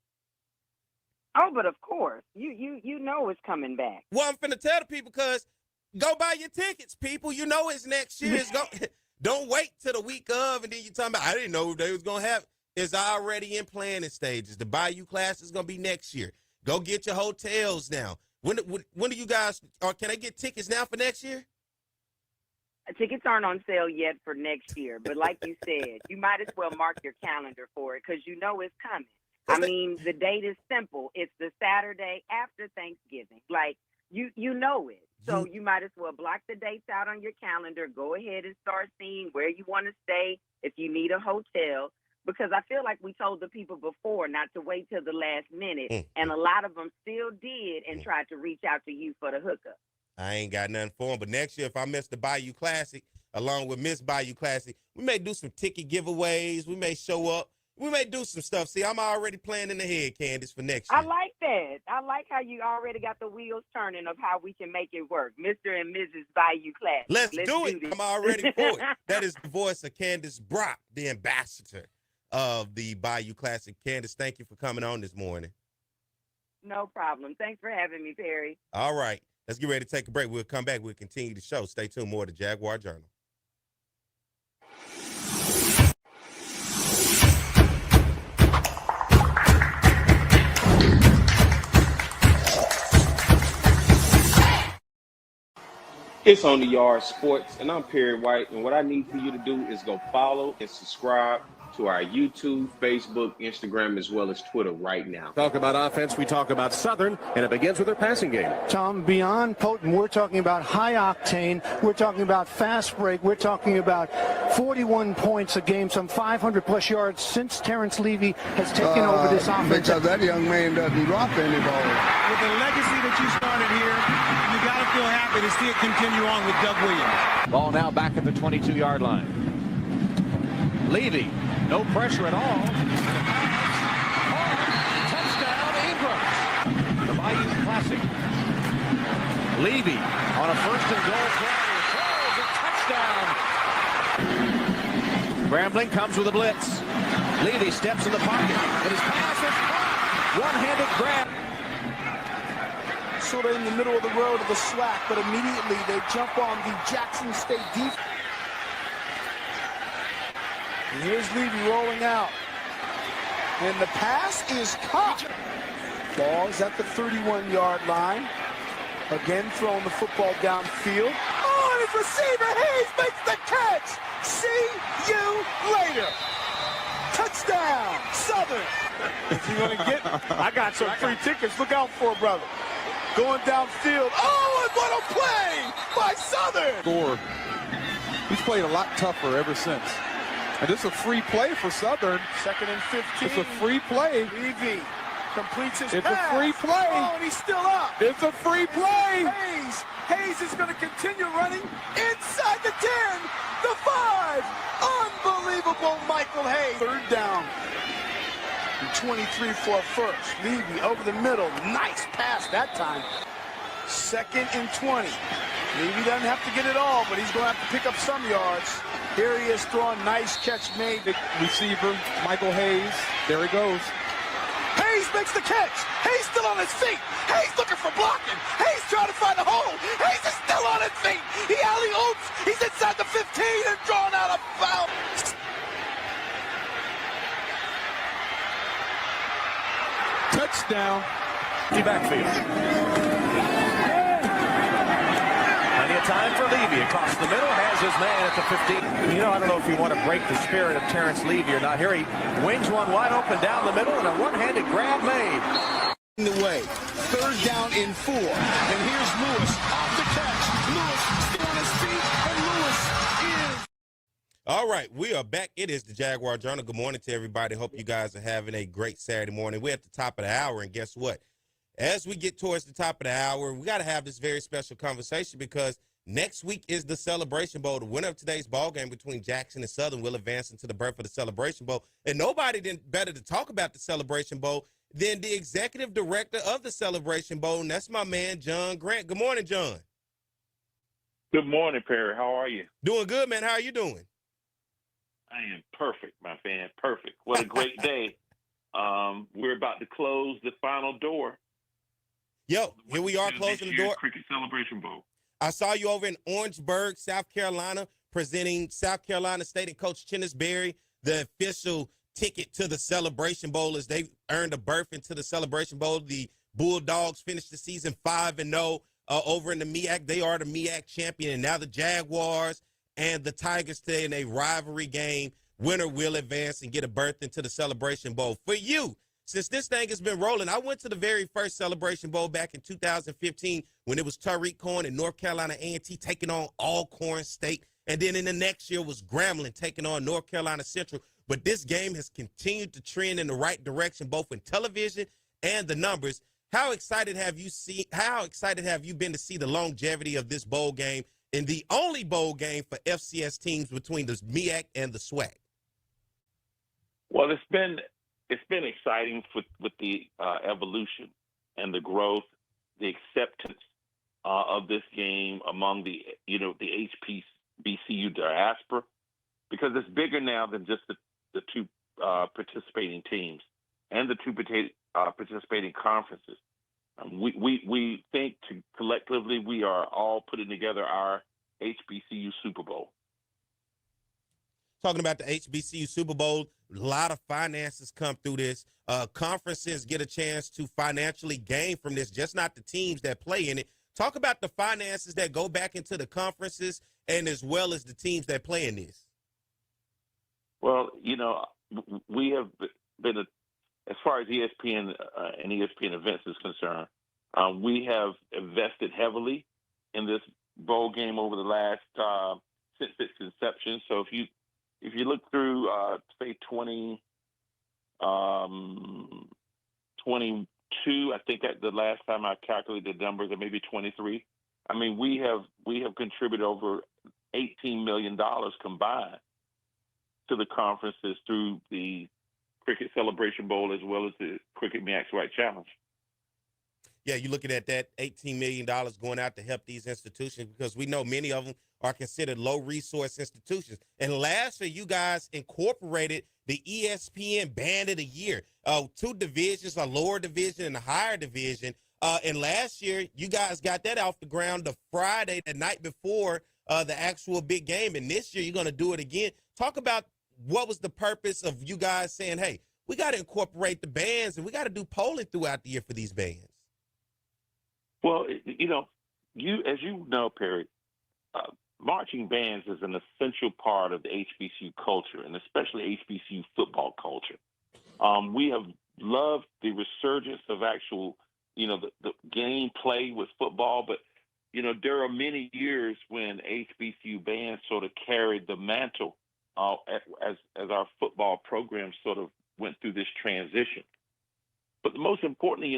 Oh, but of course. You know it's coming back.
Well, I'm finna tell the people because go buy your tickets, people. You know it's next year. Don't wait till the week of and then you're talking about, I didn't know they was going to have. It's already in planning stages. The Bayou Class is going to be next year. Go get your hotels now. When do you guys, or can I get tickets now for next year?
Tickets aren't on sale yet for next year, but like you said, you might as well mark your calendar for it because you know it's coming. I mean, the date is simple. It's the Saturday after Thanksgiving. Like, you know it. So you might as well block the dates out on your calendar. Go ahead and start seeing where you want to stay if you need a hotel. Because I feel like we told the people before not to wait till the last minute, and a lot of them still did and tried to reach out to you for the hookup.
I ain't got nothing for them. But next year, if I miss the Bayou Classic, along with Miss Bayou Classic, we may do some ticket giveaways. We may show up. We may do some stuff. See, I'm already planning ahead, Candace, for next year.
I like that. I like how you already got the wheels turning of how we can make it work. Mr. and Mrs. Bayou Classic.
Let's do it. I'm already for it. That is the voice of Candace Brock, the ambassador of the Bayou Classic. Candace, thank you for coming on this morning.
No problem. Thanks for having me, Perry.
All right. Let's get ready to take a break. We'll come back. We'll continue the show. Stay tuned. More to Jaguar Journal.
It's On the Yard Sports, and I'm Perry White, and what I need for you to do is go follow and subscribe to our YouTube, Facebook, Instagram, as well as Twitter right now.
Talk about offense, we talk about Southern, and it begins with their passing game.
Tom, beyond potent, we're talking about high octane, we're talking about fast break, we're talking about 41 points a game, some 500-plus yards since Terrence Levy has taken over this offense.
Because that young man doesn't drop any ball.
With the legacy that you started here, you got to feel happy to see it continue on with Doug Williams.
Ball now back at the 22-yard line. Levy, no pressure at all. Touchdown, Ingram. The Bayou Classic. Levy on a first and goal play. Throws a touchdown. Grambling comes with a blitz. Levy steps in the pocket, but his pass is caught. One-handed grab.
Sort of in the middle of the road of the SWAC, but immediately they jump on the Jackson State defense. And here's Levy rolling out. And the pass is caught. Ball is at the 31-yard line. Again throwing the football downfield. Oh, his receiver Hayes makes the catch. See you later. Touchdown, Southern. Is he going to get? I got some free tickets. Look out for it, brother. Going downfield. Oh, and what a play by Southern.
Score. He's played a lot tougher ever since. And this is a free play for Southern.
2nd and 15.
It's a free play.
Levy completes his
pass.
It's a free play. Oh, and he's still up.
It's a free play.
Hayes is going to continue running inside the 10, the 5. Unbelievable, Michael Hayes. 3rd down. And 23 for a first. Levy over the middle. Nice pass that time. 2nd and 20. Levy doesn't have to get it all, but he's going to have to pick up some yards. Here he is throwing. Nice catch made.
The receiver, Michael Hayes. There he goes.
Hayes makes the catch. Hayes still on his feet. Hayes looking for blocking. Hayes trying to find a hole. Hayes is still on his feet. He alley-oops. He's inside the 15 and drawn out a foul.
Touchdown.
The backfield. Plenty of time for Levy across the middle. Has his man at the 15. You know, I don't know if you want to break the spirit of Terrence Levy or not. Here he wings one wide open down the middle and a one-handed grab made.
The way. 3rd down and 4. And here's Lewis off the catch. Lewis still on his feet, and Lewis is.
All right, we are back. It is the Jaguar Journal. Good morning to everybody. Hope you guys are having a great Saturday morning. We're at the top of the hour, and guess what? as we get towards the top of the hour, we got to have this very special conversation because next week is the Celebration Bowl. The winner of today's ball game between Jackson and Southern will advance into the berth of the Celebration Bowl. And nobody better to talk about the Celebration Bowl than the executive director of the Celebration Bowl, and that's my man, John Grant. Good morning, John.
Good morning, Perry. How are you?
Doing good, man. How are you doing?
I am perfect, my fan. Perfect. What a great day. We're about to close the final door.
Yo, here we are closing the door.
Cricket Celebration Bowl.
I saw you over in Orangeburg, South Carolina, presenting South Carolina State and Coach Chennis Berry the official ticket to the Celebration Bowl as they earned a berth into the Celebration Bowl. The Bulldogs finished the season 5-0 over in the MEAC. They are the MEAC champion, and now the Jaguars and the Tigers today in a rivalry game. Winner will advance and get a berth into the Celebration Bowl. For you, since this thing has been rolling, I went to the very first Celebration Bowl back in 2015 when it was Tariq Cohen and North Carolina A&T taking on Alcorn State. And then in the next year was Grambling taking on North Carolina Central. But this game has continued to trend in the right direction, both in television and the numbers. How excited have you been to see the longevity of this bowl game and the only bowl game for FCS teams between the MEAC and the SWAC?
Well, it's been exciting with the evolution and the growth, the acceptance of this game among the HBCU diaspora, because it's bigger now than just the two participating teams and the two participating conferences. We think collectively we are all putting together our HBCU Super Bowl.
Talking about the HBCU Super Bowl, a lot of finances come through this. Conferences get a chance to financially gain from this, just not the teams that play in it. Talk about the finances that go back into the conferences and as well as the teams that play in this.
Well, we have been, as far as ESPN and ESPN events is concerned, we have invested heavily in this bowl game over the last, since its inception. So if you look through, say, 2022, I think the last time I calculated the numbers, or maybe 23. I mean, we have contributed over $18 million combined to the conferences through the Cricket Celebration Bowl as well as the Cricket MEAC SWAC Challenge.
Yeah, you're looking at that $18 million going out to help these institutions because we know many of them are considered low-resource institutions. And last year, you guys incorporated the ESPN Band of the Year. 2 divisions, a lower division and a higher division. And last year, you guys got that off the ground the Friday, the night before the actual big game. And this year, you're going to do it again. Talk about what was the purpose of you guys saying, hey, we got to incorporate the bands and we got to do polling throughout the year for these bands.
Well, as you know, Perry, marching bands is an essential part of the HBCU culture, and especially HBCU football culture. We have loved the resurgence of actual, the game play with football, but, there are many years when HBCU bands sort of carried the mantle as our football program sort of went through this transition. But most importantly,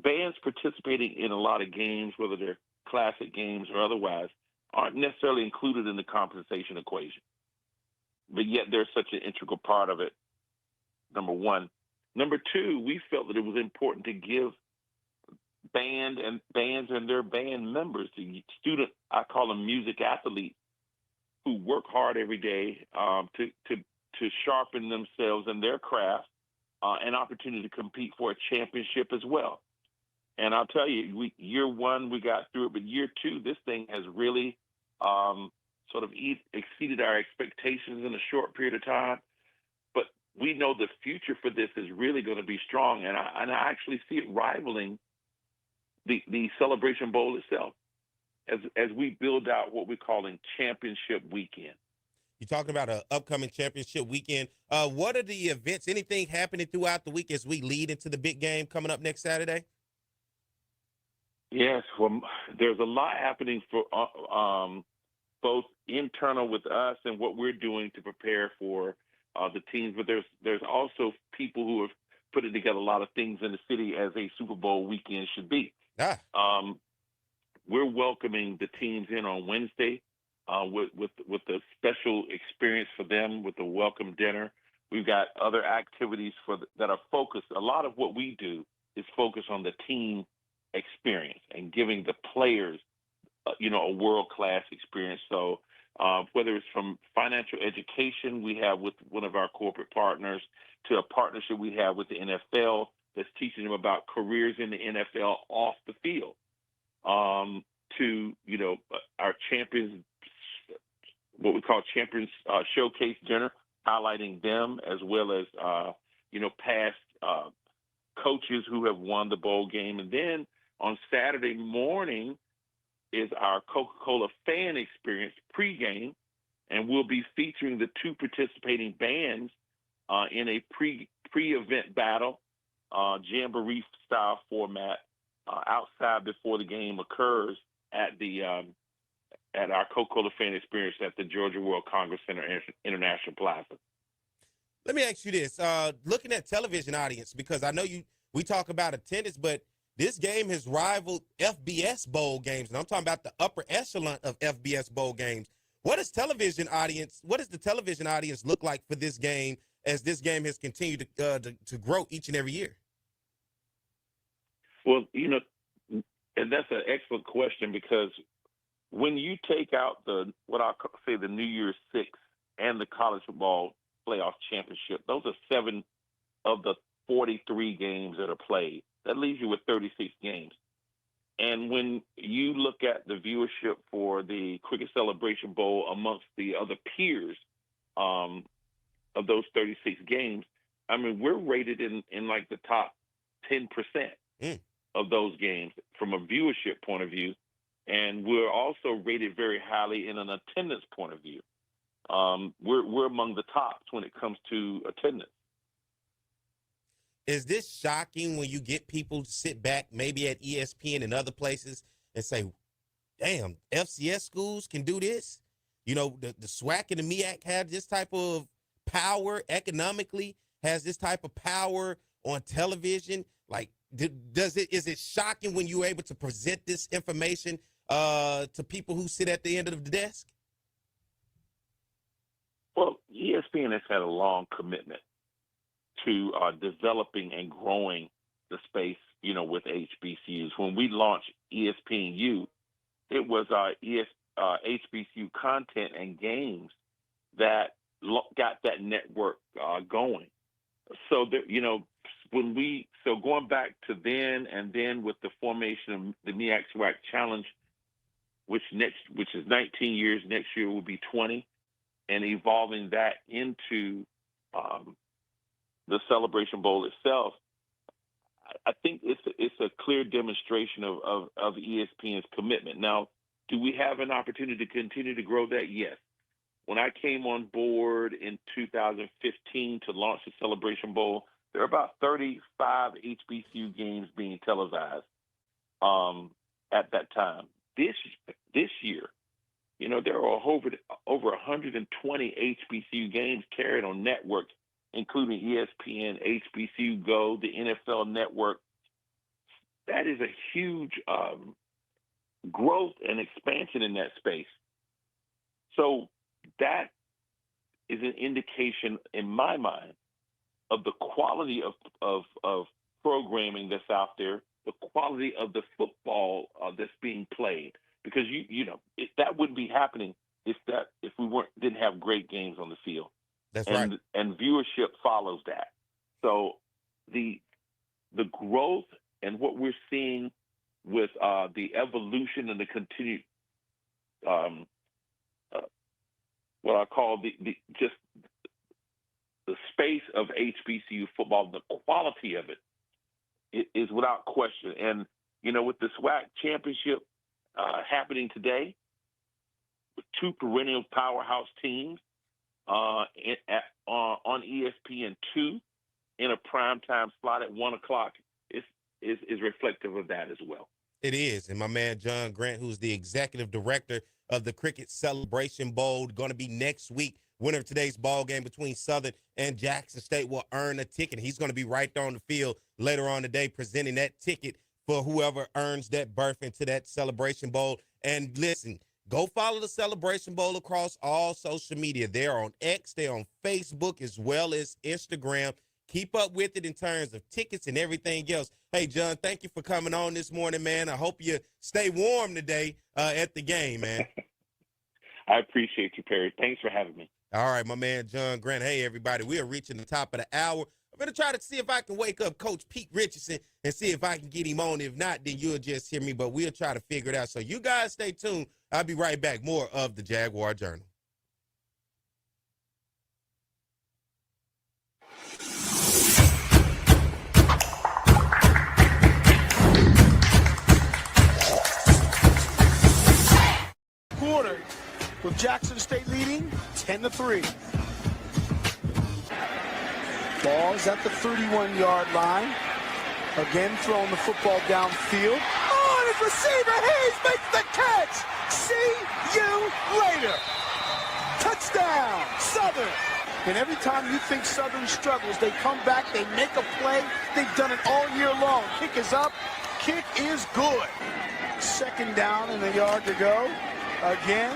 bands participating in a lot of games, whether they're classic games or otherwise, aren't necessarily included in the compensation equation. But yet they're such an integral part of it, number one. Number two, we felt that it was important to give bands and their band members, the student, I call them music athletes, who work hard every day to sharpen themselves in their craft, an opportunity to compete for a championship as well. And I'll tell you, year one, we got through it, but year two, this thing has really sort of exceeded our expectations in a short period of time. But we know the future for this is really going to be strong, and I actually see it rivaling the Celebration Bowl itself as we build out what we're calling Championship Weekend.
You're talking about an upcoming championship weekend. What are the events, anything happening throughout the week as we lead into the big game coming up next Saturday?
Yes, well, there's a lot happening for both internal with us and what we're doing to prepare for the teams. But there's also people who have putting together a lot of things in the city as a Super Bowl weekend should be. We're welcoming the teams in on Wednesday with a special experience for them with the welcome dinner. We've got other activities that are focused. A lot of what we do is focused on the team experience and giving the players, a world-class experience. So whether it's from financial education we have with one of our corporate partners to a partnership we have with the NFL that's teaching them about careers in the NFL off the field, to, our champions, what we call champions showcase dinner, highlighting them as well as, past coaches who have won the bowl game. And then on Saturday morning is our Coca-Cola fan experience pregame, and we'll be featuring the two participating bands in a pre-event battle, jamboree style format outside before the game occurs at our Coca-Cola fan experience at the Georgia World Congress Center International Plaza.
Let me ask you this: looking at television audience, because I know we talk about attendance, but this game has rivaled FBS bowl games, and I'm talking about the upper echelon of FBS bowl games. What does the television audience look like for this game as this game has continued to grow each and every year?
Well, and that's an excellent question, because when you take out what I'll say the New Year's Six and the college football playoff championship, those are 7 of the 43 games that are played. That leaves you with 36 games. And when you look at the viewership for the Cricket Celebration Bowl amongst the other peers of those 36 games, I mean, we're rated in like the top 10% of those games from a viewership point of view. And we're also rated very highly in an attendance point of view. We're among the tops when it comes to attendance.
Is this shocking when you get people to sit back maybe at ESPN and other places and say, damn, FCS schools can do this? The SWAC and the MEAC have this type of power economically, has this type of power on television. Like, is it shocking when you're able to present this information to people who sit at the end of the desk?
Well, ESPN has had a long commitment to developing and growing the space, with HBCUs. When we launched ESPNU, it was HBCU content and games that got that network going. So going back to then, and then with the formation of the MEAC SWAC Challenge, which is 19 years, next year will be 20, and evolving that into the Celebration Bowl itself, I think it's a clear demonstration of ESPN's commitment. Now, do we have an opportunity to continue to grow that? Yes. When I came on board in 2015 to launch the Celebration Bowl, there were about 35 HBCU games being televised at that time. This year, there are over 120 HBCU games carried on networks, including ESPN, HBCU Go, the NFL Network. That is a huge growth and expansion in that space. So that is an indication, in my mind, of the quality of programming that's out there, the quality of the football that's being played. Because that wouldn't be happening if we didn't have great games on the field.
That's right.
And viewership follows that. So the growth and what we're seeing with the evolution and the continued what I call the space of HBCU football, the quality of it is without question. And with the SWAC Championship happening today, with 2 perennial powerhouse teams on ESPN2 in a primetime slot at 1 o'clock is reflective of that as well.
It is. And my man, John Grant, who's the executive director of the Cricket Celebration Bowl. Going to be next week. Winner of today's ball game between Southern and Jackson State will earn a ticket. He's going to be right there on the field later on today presenting that ticket for whoever earns that berth into that Celebration Bowl. And listen, go follow the Celebration Bowl across all social media. They're on X, they're on Facebook, as well as Instagram. Keep up with it in terms of tickets and everything else. Hey, John, thank you for coming on this morning, man. I hope you stay warm today at the game, man.
I appreciate you, Perry. Thanks for having me.
All right, my man, John Grant. Hey, everybody, we are reaching the top of the hour. I'm going to try to see if I can wake up Coach Pete Richardson and see if I can get him on. If not, then you'll just hear me, but we'll try to figure it out. So you guys stay tuned. I'll be right back. More of the Jaguar Journal.
Quarter with Jackson State leading 10-3. Ball's at the 31-yard line. Again, throwing the football downfield. Oh, and his receiver, Hayes makes the catch. See you later. Touchdown, Southern. And every time you think Southern struggles, they come back, they make a play. They've done it all year long. Kick is up. Kick is good. Second down and a yard to go. Again,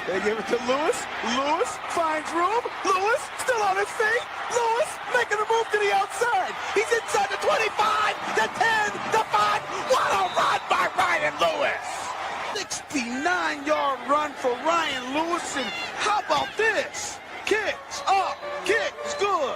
they give it to Lewis. Lewis finds room. Lewis still on his feet. Lewis making a move to the outside. He's inside the 25, the 10, the 5. What a run by Ryan Lewis. 69-yard run for Ryan Lewis. And how about this? Kicks up. Kicks good.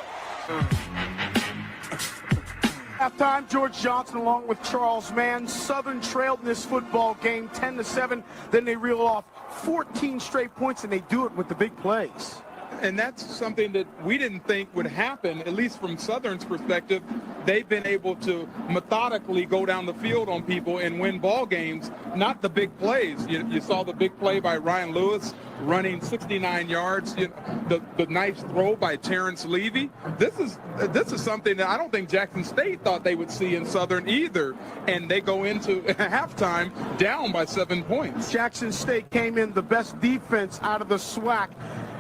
Halftime, George Johnson along with Charles Mann. Southern trailed in this football game 10-7. Then they reel off 14 straight points, and they do it with the big plays.
And that's something that we didn't think would happen, at least from Southern's perspective. They've been able to methodically go down the field on people and win ball games, not the big plays. You saw the big play by Ryan Lewis running 69 yards, the nice throw by Terrence Levy. This is something that I don't think Jackson State thought they would see in Southern either, and they go into halftime down by 7 points.
Jackson State came in the best defense out of the SWAC.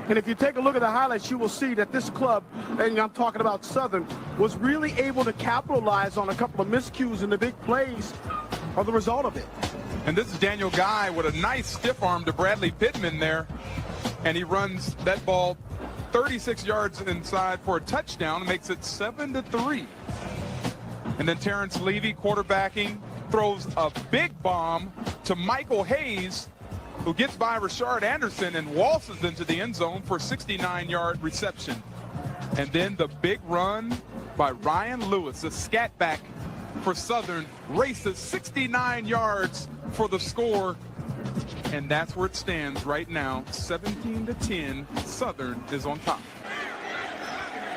And if you take a look at the highlights, you will see that this club, and I'm talking about Southern, was really able to capitalize on a couple of miscues, and the big plays are the result of it.
And this is Daniel Guy with a nice stiff arm to Bradley Pittman there. And he runs that ball 36 yards inside for a touchdown and makes it 7-3. And then Terrence Levy, quarterbacking, throws a big bomb to Michael Hayes, who gets by Rashard Anderson and waltzes into the end zone for a 69-yard reception. And then the big run by Ryan Lewis, the scat back for Southern, races 69 yards for the score. And that's where it stands right now, 17-10. Southern is on top.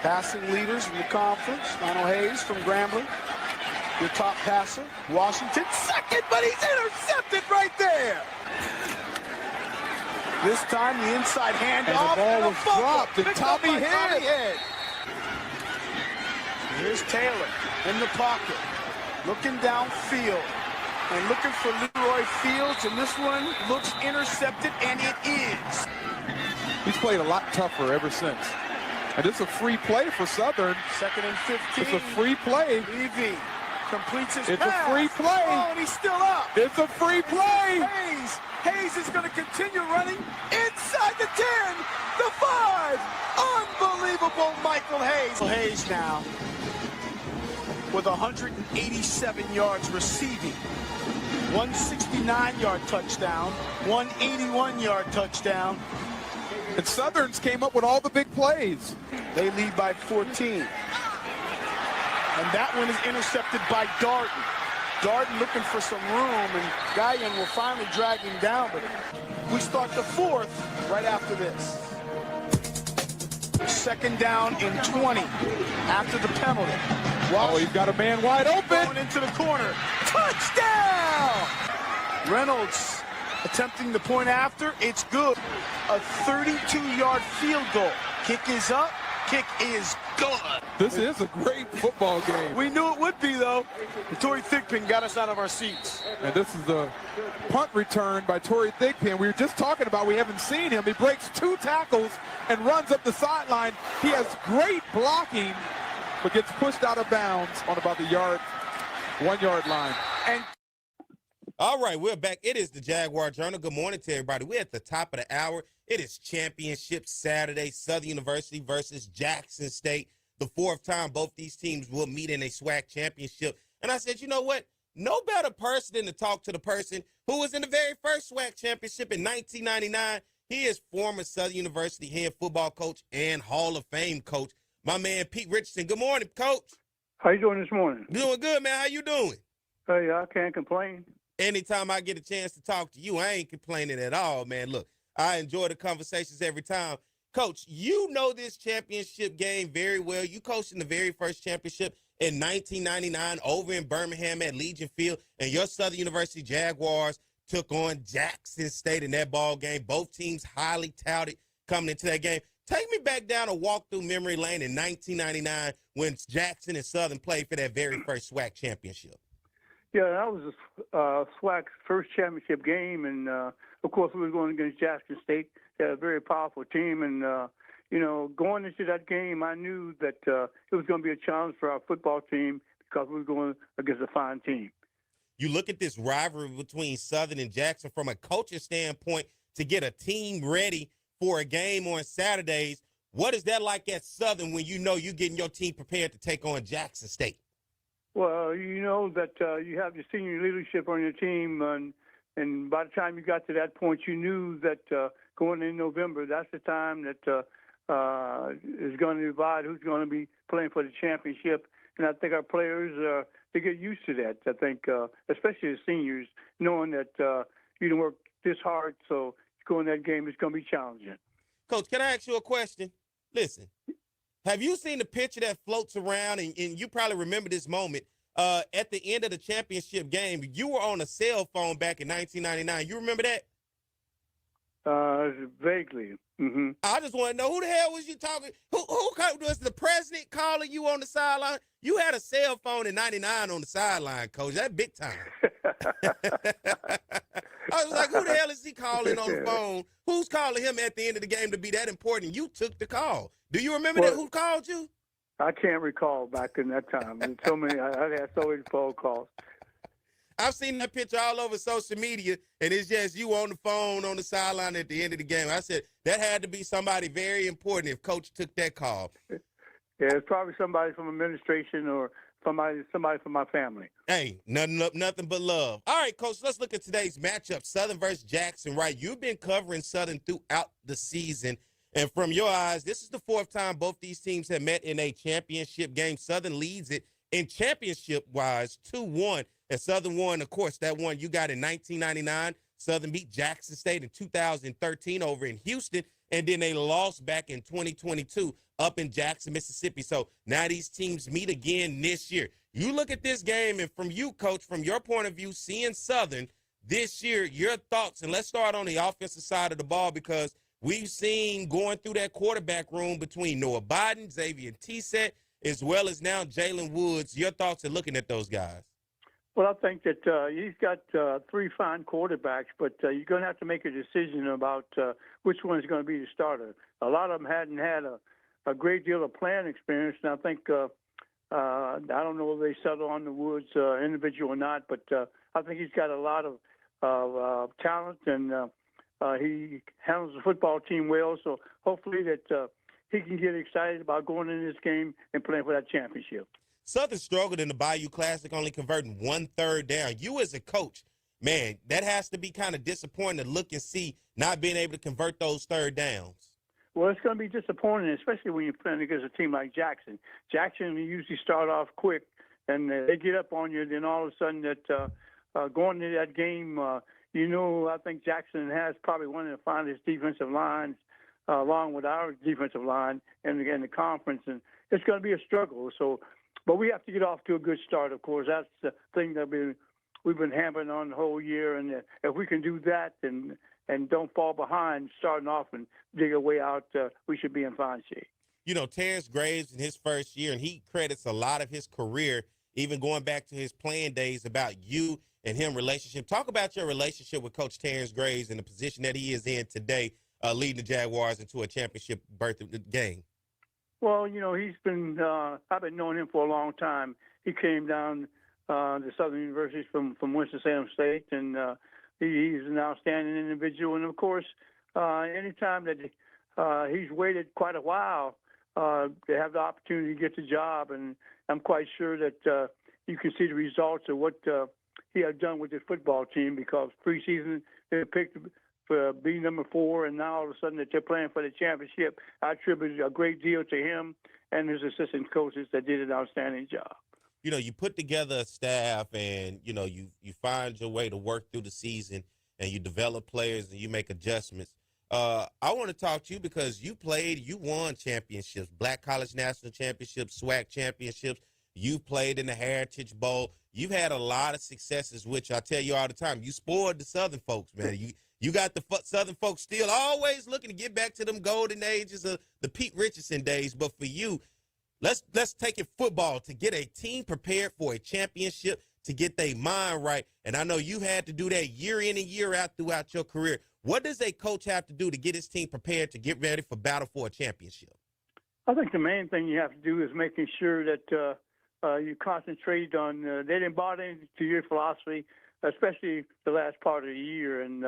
Passing leaders in the conference. Lionel Hayes from Grambling, your top passer. Washington second, but he's intercepted right there. This time the inside handoff.
And the ball was dropped to Tommy Head.
Here's Taylor in the pocket, looking downfield and looking for Leroy Fields, and this one looks intercepted, and it is.
He's played a lot tougher ever since. And it's a free play for Southern.
2nd and 15.
It's a free play.
Levy completes his
It's
pass.
a free play.
Oh, and he's still up.
It's a free play.
Hayes is going to continue running inside the 10, the 5. Unbelievable Michael Hayes. Hayes now with 187 yards receiving. 169-yard touchdown, 181-yard touchdown.
And Southern's came up with all the big plays.
They lead by 14. And that one is intercepted by Darden. Darden looking for some room, and Guyan will finally drag him down. But we start the fourth right after this. 2nd down and 20 after the penalty.
Oh, he's got a man wide open.
Going into the corner. Touchdown! Reynolds attempting the point after. It's good. A 32-yard field goal. Kick is up. kick is good.
This is a great football game.
We knew it would be, though. Torrey Thigpen got us out of our seats.
And this is the punt return by Torrey Thigpen. We were just talking about, we haven't seen him. He breaks 2 tackles and runs up the sideline. He has great blocking, but gets pushed out of bounds on about the 1 yard line.
And
all right, we're back. It is the Jaguar Journal. Good morning to everybody. We're at the top of the hour. It is Championship Saturday, Southern University versus Jackson State. The 4th time both these teams will meet in a SWAC Championship. And I said, you know what? No better person than to talk to the person who was in the very first SWAC Championship in 1999. He is former Southern University head football coach and Hall of Fame coach, my man Pete Richardson. Good morning, Coach.
How you doing this morning?
Doing good, man. How you doing?
Hey, I can't complain.
Anytime I get a chance to talk to you, I ain't complaining at all, man. Look, I enjoy the conversations every time. Coach, you know this championship game very well. You coached in the very first championship in 1999 over in Birmingham at Legion Field, and your Southern University Jaguars took on Jackson State in that ball game. Both teams highly touted coming into that game. Take me back down a walk through memory lane in 1999 when Jackson and Southern played for that very first SWAC championship.
Yeah, that was SWAC's first championship game, and of course we were going against Jackson State. They had a very powerful team, and going into that game, I knew that it was going to be a challenge for our football team because we were going against a fine team.
You look at this rivalry between Southern and Jackson from a coaching standpoint to get a team ready for a game on Saturdays. What is that like at Southern when you know you're getting your team prepared to take on Jackson State?
Well, you know that you have your senior leadership on your team, and by the time you got to that point, you knew that going in November, that's the time that is going to divide who's going to be playing for the championship. And I think our players, they get used to that. I think, especially the seniors, knowing that you didn't work this hard, so going that game is going to be challenging.
Coach, can I ask you a question? Listen. Have you seen the picture that floats around, and you probably remember this moment, at the end of the championship game? You were on a cell phone back in 1999. You remember that?
Vaguely. Mm-hmm.
I just want to know, who the hell was you talking? Who was the president calling you on the sideline? You had a cell phone in 99 on the sideline, Coach. That's big time. I was like, who the hell is he calling on the phone? Who's calling him at the end of the game to be that important? You took the call. Do you remember that? Who called you?
I can't recall back in that time. There's so many. I had so many phone calls.
I've seen that picture all over social media, and it's just you on the phone on the sideline at the end of the game. I said that had to be somebody very important if Coach took that call.
Yeah, it's probably somebody from administration or somebody from my family.
Hey, nothing but love. All right, Coach, let's look at today's matchup, Southern versus Jackson, right? You've been covering Southern throughout the season, and from your eyes, this is the 4th time both these teams have met in a championship game. Southern leads it in championship-wise 2-1, and Southern won, of course, that one you got in 1999. Southern beat Jackson State in 2013 over in Houston, and then they lost back in 2022 up in Jackson, Mississippi. So now these teams meet again this year. You look at this game, and from you, Coach, from your point of view, seeing Southern this year, your thoughts, and let's start on the offensive side of the ball because we've seen going through that quarterback room between Noah Biden, Xavier Tissett, as well as now Jalen Woods. Your thoughts in looking at those guys?
Well, I think that he's got 3 fine quarterbacks, but you're going to have to make a decision about which one is going to be the starter. A lot of them hadn't had a great deal of playing experience, and I think I don't know if they settle on the Woods individual or not, but I think he's got a lot of talent, and he handles the football team well. So hopefully that he can get excited about going into this game and playing for that championship.
Southern struggled in the Bayou Classic, only converting 1 third down. You as a coach, man, that has to be kind of disappointing to look and see not being able to convert those 3rd downs.
Well, it's going to be disappointing, especially when you're playing against a team like Jackson. Jackson usually start off quick, and they get up on you. Then all of a sudden, that going into that game, I think Jackson has probably one of the finest defensive lines, along with our defensive line in the conference, and it's going to be a struggle. So. But we have to get off to a good start, of course. That's the thing that we've been hammering on the whole year. And if we can do that and don't fall behind starting off and dig our way out, we should be in fine shape.
you know, Terrence Graves in his first year, and he credits a lot of his career, even going back to his playing days, about you and him relationship. Talk about your relationship with Coach Terrence Graves and the position that he is in today, leading the Jaguars into a championship berth game.
Well, you know, he's been, I've been knowing him for a long time. He came down to Southern University from Winston-Salem State, and he's an outstanding individual. And, of course, anytime that he's waited quite a while to have the opportunity to get the job, and I'm quite sure that you can see the results of what he has done with his football team, because preseason they picked for being number 4, and now all of a sudden that they're playing for the championship. I attribute a great deal to him and his assistant coaches that did an outstanding job.
You know, you put together a staff, and, you know, you find your way to work through the season, and you develop players and you make adjustments. I want to talk to you because you won championships, Black College National Championships, SWAC Championships. You played in the Heritage Bowl. You've had a lot of successes, which I tell you all the time. You spoiled the Southern folks, man. You got the Southern folks still always looking to get back to them golden ages of the Pete Richardson days. But for you, let's take it football to get a team prepared for a championship, to get their mind right. And I know you had to do that year in and year out throughout your career. What does a coach have to do to get his team prepared to get ready for battle for a championship?
I think the main thing you have to do is making sure that you concentrate on they didn't buy into your philosophy, especially the last part of the year, and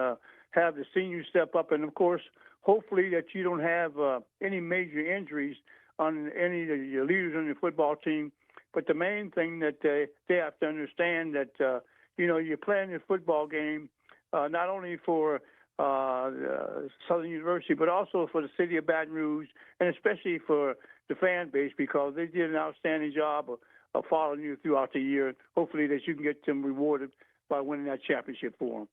have the seniors step up. And, of course, hopefully that you don't have any major injuries on any of your leaders on your football team. But the main thing that they have to understand that, you know, you're playing a football game not only for Southern University, but also for the city of Baton Rouge, and especially for the fan base, because they did an outstanding job of following you throughout the year. Hopefully that you can get them rewarded by winning that championship for them.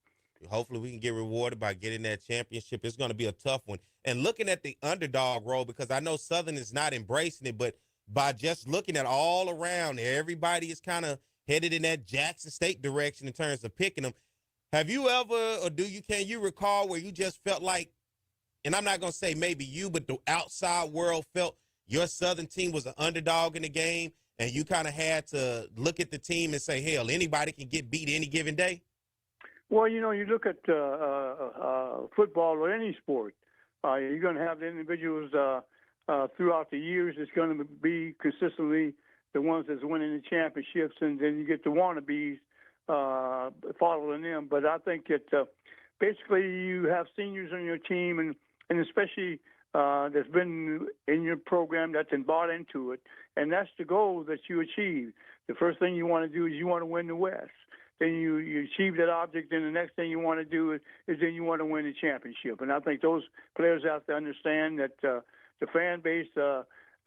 Hopefully we can get rewarded by getting that championship. It's going to be a tough one. And looking at the underdog role, because I know Southern is not embracing it, but by just looking at all around, everybody is kind of headed in that Jackson State direction in terms of picking them. Have you ever, or can you recall where you just felt like, and I'm not going to say maybe you, but the outside world felt your Southern team was an underdog in the game, and you kind of had to look at the team and say, hell, anybody can get beat any given day?
Well, you know, you look at football or any sport, you're going to have the individuals throughout the years that's going to be consistently the ones that's winning the championships, and then you get the wannabes following them. But I think that basically you have seniors on your team, and especially that's been in your program, that's been bought into it, and that's the goal that you achieve. The first thing you want to do is you want to win the West. Then you achieve that object, and the next thing you want to do is then you want to win the championship. And I think those players have to understand that the fan base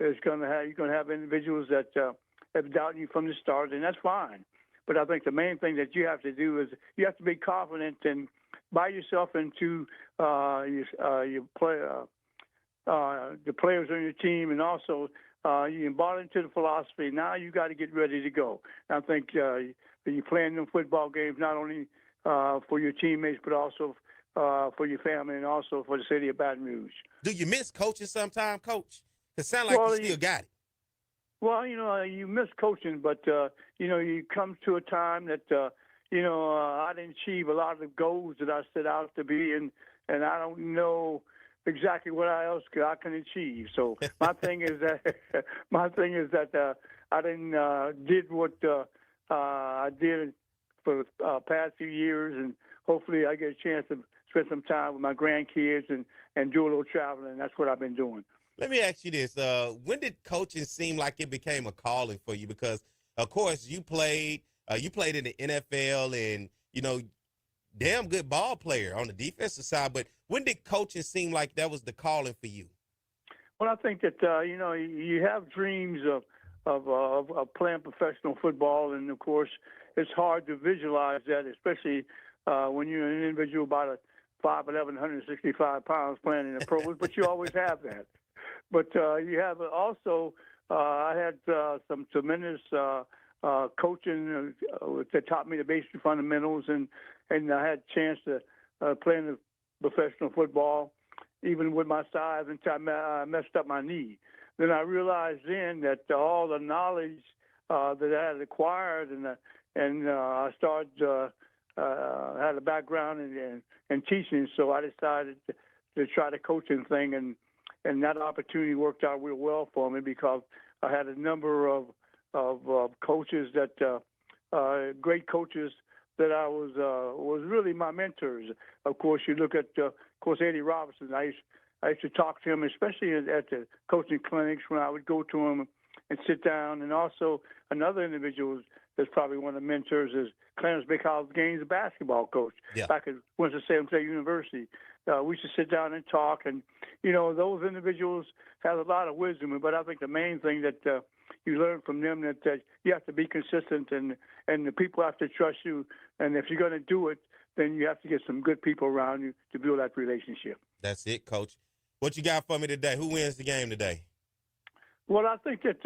is going to have, you're going to have individuals that have doubted you from the start, and that's fine. But I think the main thing that you have to do is you have to be confident and buy yourself into the players on your team, and also you bought into the philosophy. Now you got to get ready to go. And I think you're playing them football games not only for your teammates, but also for your family, and also for the city of Baton Rouge.
Do you miss coaching sometime, Coach? It sounds like you still got it.
Well, you know, you miss coaching, but, you know, you come to a time that, you know, I didn't achieve a lot of the goals that I set out to be, and I don't know exactly what else I can achieve. So my thing is that I didn't did what I did for the past few years, and hopefully I get a chance to spend some time with my grandkids and do a little traveling. And that's what I've been doing.
Let me ask you this. When did coaching seem like it became a calling for you? Because, of course, you played in the NFL, and, you know, damn good ball player on the defensive side. But when did coaching seem like that was the calling for you?
Well, I think that, you know, you have dreams of playing professional football, and, of course, it's hard to visualize that, especially when you're an individual about 5'11", 165 pounds playing in the pros, but you always have that. But you have also, I had some tremendous coaching that taught me the basic fundamentals, and I had a chance to play in the professional football, even with my size, until I messed up my knee. then I realized then that all the knowledge that I had acquired, and I started had a background in teaching, so I decided to try the coaching thing, and that opportunity worked out real well for me because I had a number of coaches that great coaches that I was really my mentors. Of course, you look at Eddie Robinson. I used to talk to him, especially at the coaching clinics when I would go to him and sit down. And also another individual that's probably one of the mentors is Clarence Big House Gaines, basketball coach back at Winston-Salem State University. We used to sit down and talk, and those individuals have a lot of wisdom. But I think the main thing that you learn from them that you have to be consistent, and the people have to trust you. And if you're going to do it, then you have to get some good people around you to build that relationship.
That's it, Coach. What you got for me today? Who wins the game today?
Well, I think that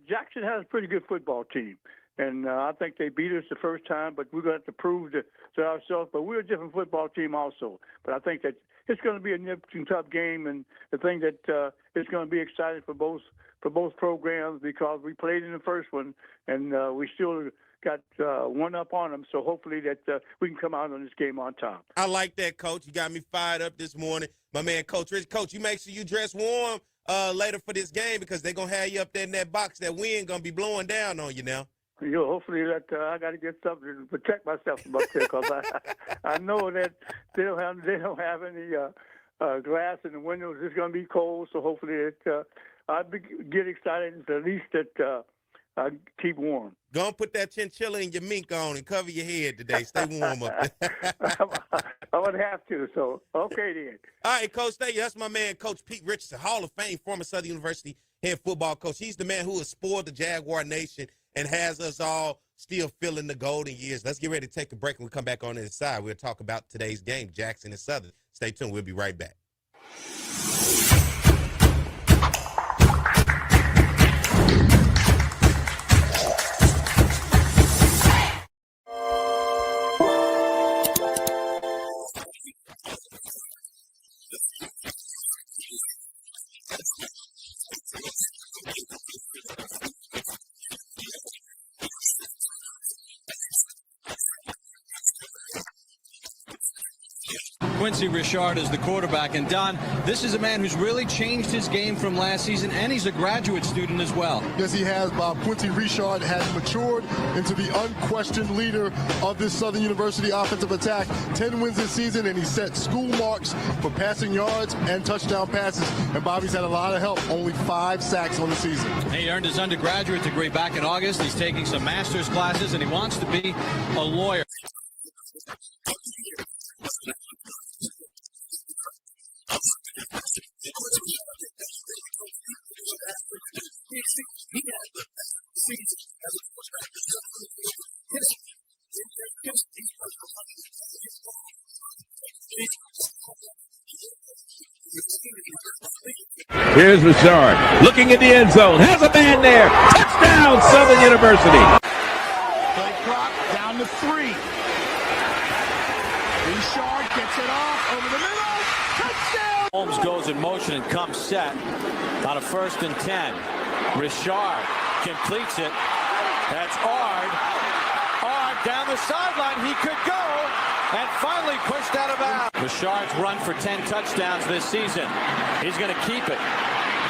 Jackson has a pretty good football team. And I think they beat us the first time, but we're going to have to prove to ourselves. But we're a different football team also. But I think that it's going to be a nip and tough game, and the thing that it's going to be exciting for both programs because we played in the first one, and we still got one up on them. So hopefully that we can come out on this game on top.
I like that, Coach. You got me fired up this morning. My man, Coach Rich. Coach, you make sure you dress warm later for this game because they're going to have you up there in that box. That wind going to be blowing down on you now.
Hopefully that I got to get something to protect myself from up there because I know that they don't have any glass in the windows. It's going to be cold, so hopefully I get excited at least that I keep warm.
Go and put that chinchilla and your mink on and cover your head today. Stay warm up there.
I would have to, so okay then.
All right, Coach, thank you. That's my man, Coach Pete Richardson, Hall of Fame, former Southern University head football coach. He's the man who has spoiled the Jaguar Nation and has us all still feeling the golden years. Let's get ready to take a break. When we come back on the side, we'll talk about today's game, Jackson and Southern. Stay tuned. We'll be right back.
Quincy Richard is the quarterback. And, Don, this is a man who's really changed his game from last season, and he's a graduate student as well.
Yes, he has, Bob. Quincy Richard has matured into the unquestioned leader of this Southern University offensive attack. 10 wins this season, and he set school marks for passing yards and touchdown passes. And Bobby's had a lot of help, only 5 sacks on the season.
He earned his undergraduate degree back in August. He's taking some master's classes, and he wants to be a lawyer.
Here's Richard looking at the end zone. Has a man there. Touchdown, Southern University.
Play clock down to 3. Richard gets it off over the middle. Touchdown.
Holmes goes in motion and comes set on a 1st and 10. Richard completes it. That's Ard. Ard down the sideline. He could go. And finally pushed out of bounds. Richard's run for 10 touchdowns this season. He's going to keep it.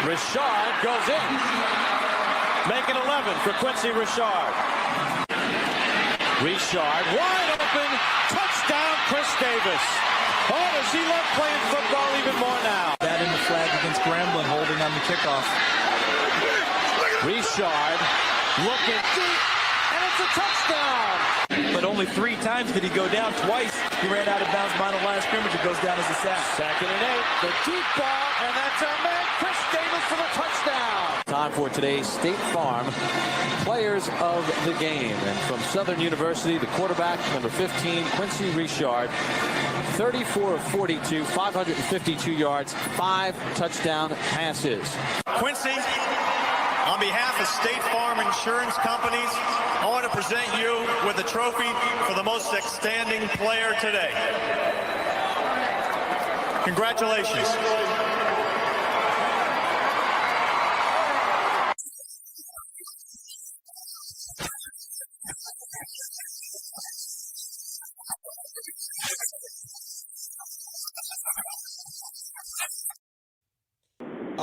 Richard goes in. Make it 11 for Quincy Richard. Richard wide open. Touchdown, Chris Davis. Oh, does he love playing football even more now?
That in the flag against Grambling, holding on the kickoff.
Richard looking deep, and it's a touchdown.
But only 3 times did he go down. Twice he ran out of bounds behind the line of scrimmage. It goes down as a sack.
2nd and 8. The deep ball, and that's our man, Chris Davis, for the touchdown. Time for today's State Farm Players of the Game. And from Southern University, the quarterback, number 15, Quincy Richard, 34 of 42, 552 yards, 5 touchdown passes.
Quincy, on behalf of State Farm Insurance Companies, I want to present you with a trophy for the most outstanding player today. Congratulations.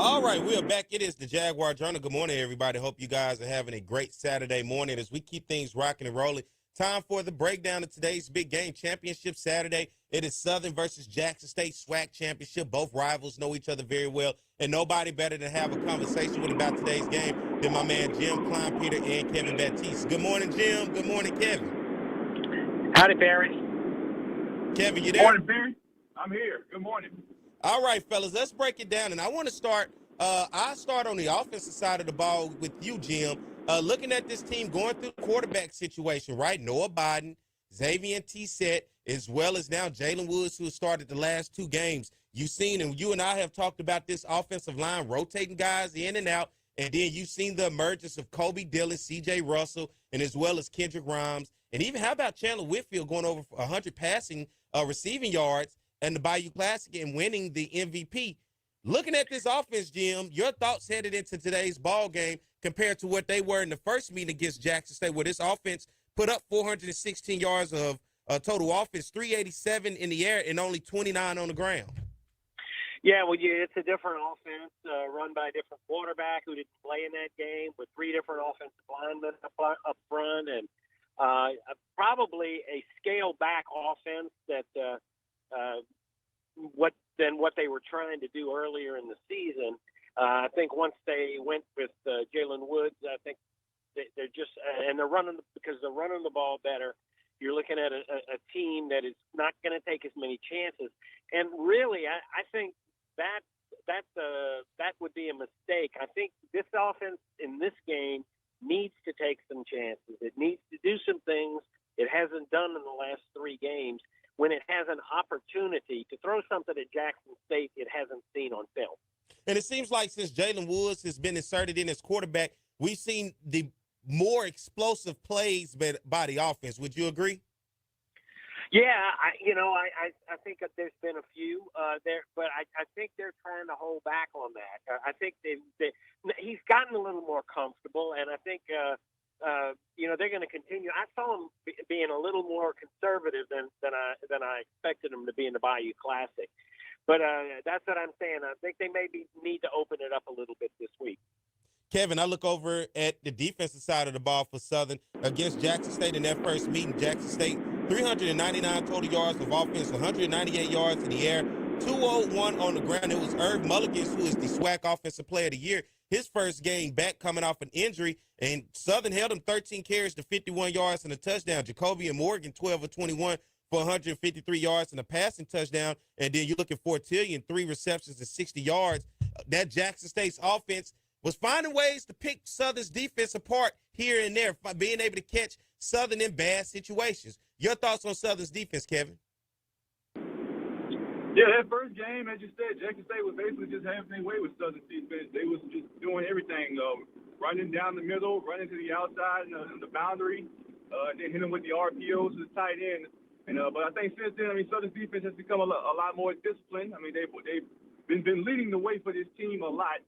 All right, we are back. It is the Jaguar Journal. Good morning, everybody. Hope you guys are having a great Saturday morning as we keep things rocking and rolling. Time for the breakdown of today's big game, Championship Saturday. It is Southern versus Jackson State SWAC Championship. Both rivals know each other very well, and nobody better to have a conversation with about today's game than my man Jim Kleinpeter and Kevin Baptiste. Good morning, Jim. Good morning, Kevin.
Howdy, Barry.
Kevin, you there?
Morning, Barry. I'm here. Good morning.
All right, fellas, let's break it down. And I want to start, I'll start on the offensive side of the ball with you, Jim. Looking at this team going through the quarterback situation, right? Noah Biden, Xavier Tissett, as well as now Jalen Woods, who started the last two games. You've seen, and you and I have talked about this offensive line rotating guys in and out. And then you've seen the emergence of Kobe Dillon, C.J. Russell, and as well as Kendrick Grimes. And even how about Chandler Whitfield going over 100 passing receiving yards and the Bayou Classic and winning the MVP. Looking at this offense, Jim, your thoughts headed into today's ball game compared to what they were in the first meeting against Jackson State, where this offense put up 416 yards of total offense, 387 in the air, and only 29 on the ground.
Yeah, well, it's a different offense run by a different quarterback who didn't play in that game with three different offensive linemen up front, and probably a scale-back offense that what they were trying to do earlier in the season. I think once they went with Jalen Woods, I think they're just and they're running because they're running the ball better. You're looking at a team that is not going to take as many chances, and really, I think that would be a mistake. I think this offense in this game needs to take some chances. It needs to do some things it hasn't done in the last three games. When it has an opportunity to throw something at Jackson State it hasn't seen on film.
And it seems like since Jalen Woods has been inserted in as quarterback, we've seen the more explosive plays by the offense. Would you agree?
Yeah, I think that there's been a few there, but I think they're trying to hold back on that. I think he's gotten a little more comfortable, and I think they're going to continue. I saw him being a little more conservative than I expected him to be in the Bayou Classic. But that's what I'm saying. I think they maybe need to open it up a little bit this week.
Kevin, I look over at the defensive side of the ball for Southern against Jackson State in that first meeting. Jackson State, 399 total yards of offense, 198 yards in the air, 201 on the ground. It was Irv Mulligans, who is the SWAC Offensive Player of the Year, his first game back coming off an injury, and Southern held him 13 carries to 51 yards and a touchdown. Jacoby and Morgan, 12 of 21 for 153 yards and a passing touchdown. And then you're looking for Tillion, 3 receptions and 60 yards. That Jackson State's offense was finding ways to pick Southern's defense apart here and there, by being able to catch Southern in bad situations. Your thoughts on Southern's defense, Kevin?
Yeah, that first game, as you said, Jackson State was basically just having their way with Southern's defense. They was just doing everything, running down the middle, running to the outside and the boundary, and then hitting with the RPOs to the tight end. And but I think since then, Southern's defense has become a lot more disciplined. They've been leading the way for this team a lot.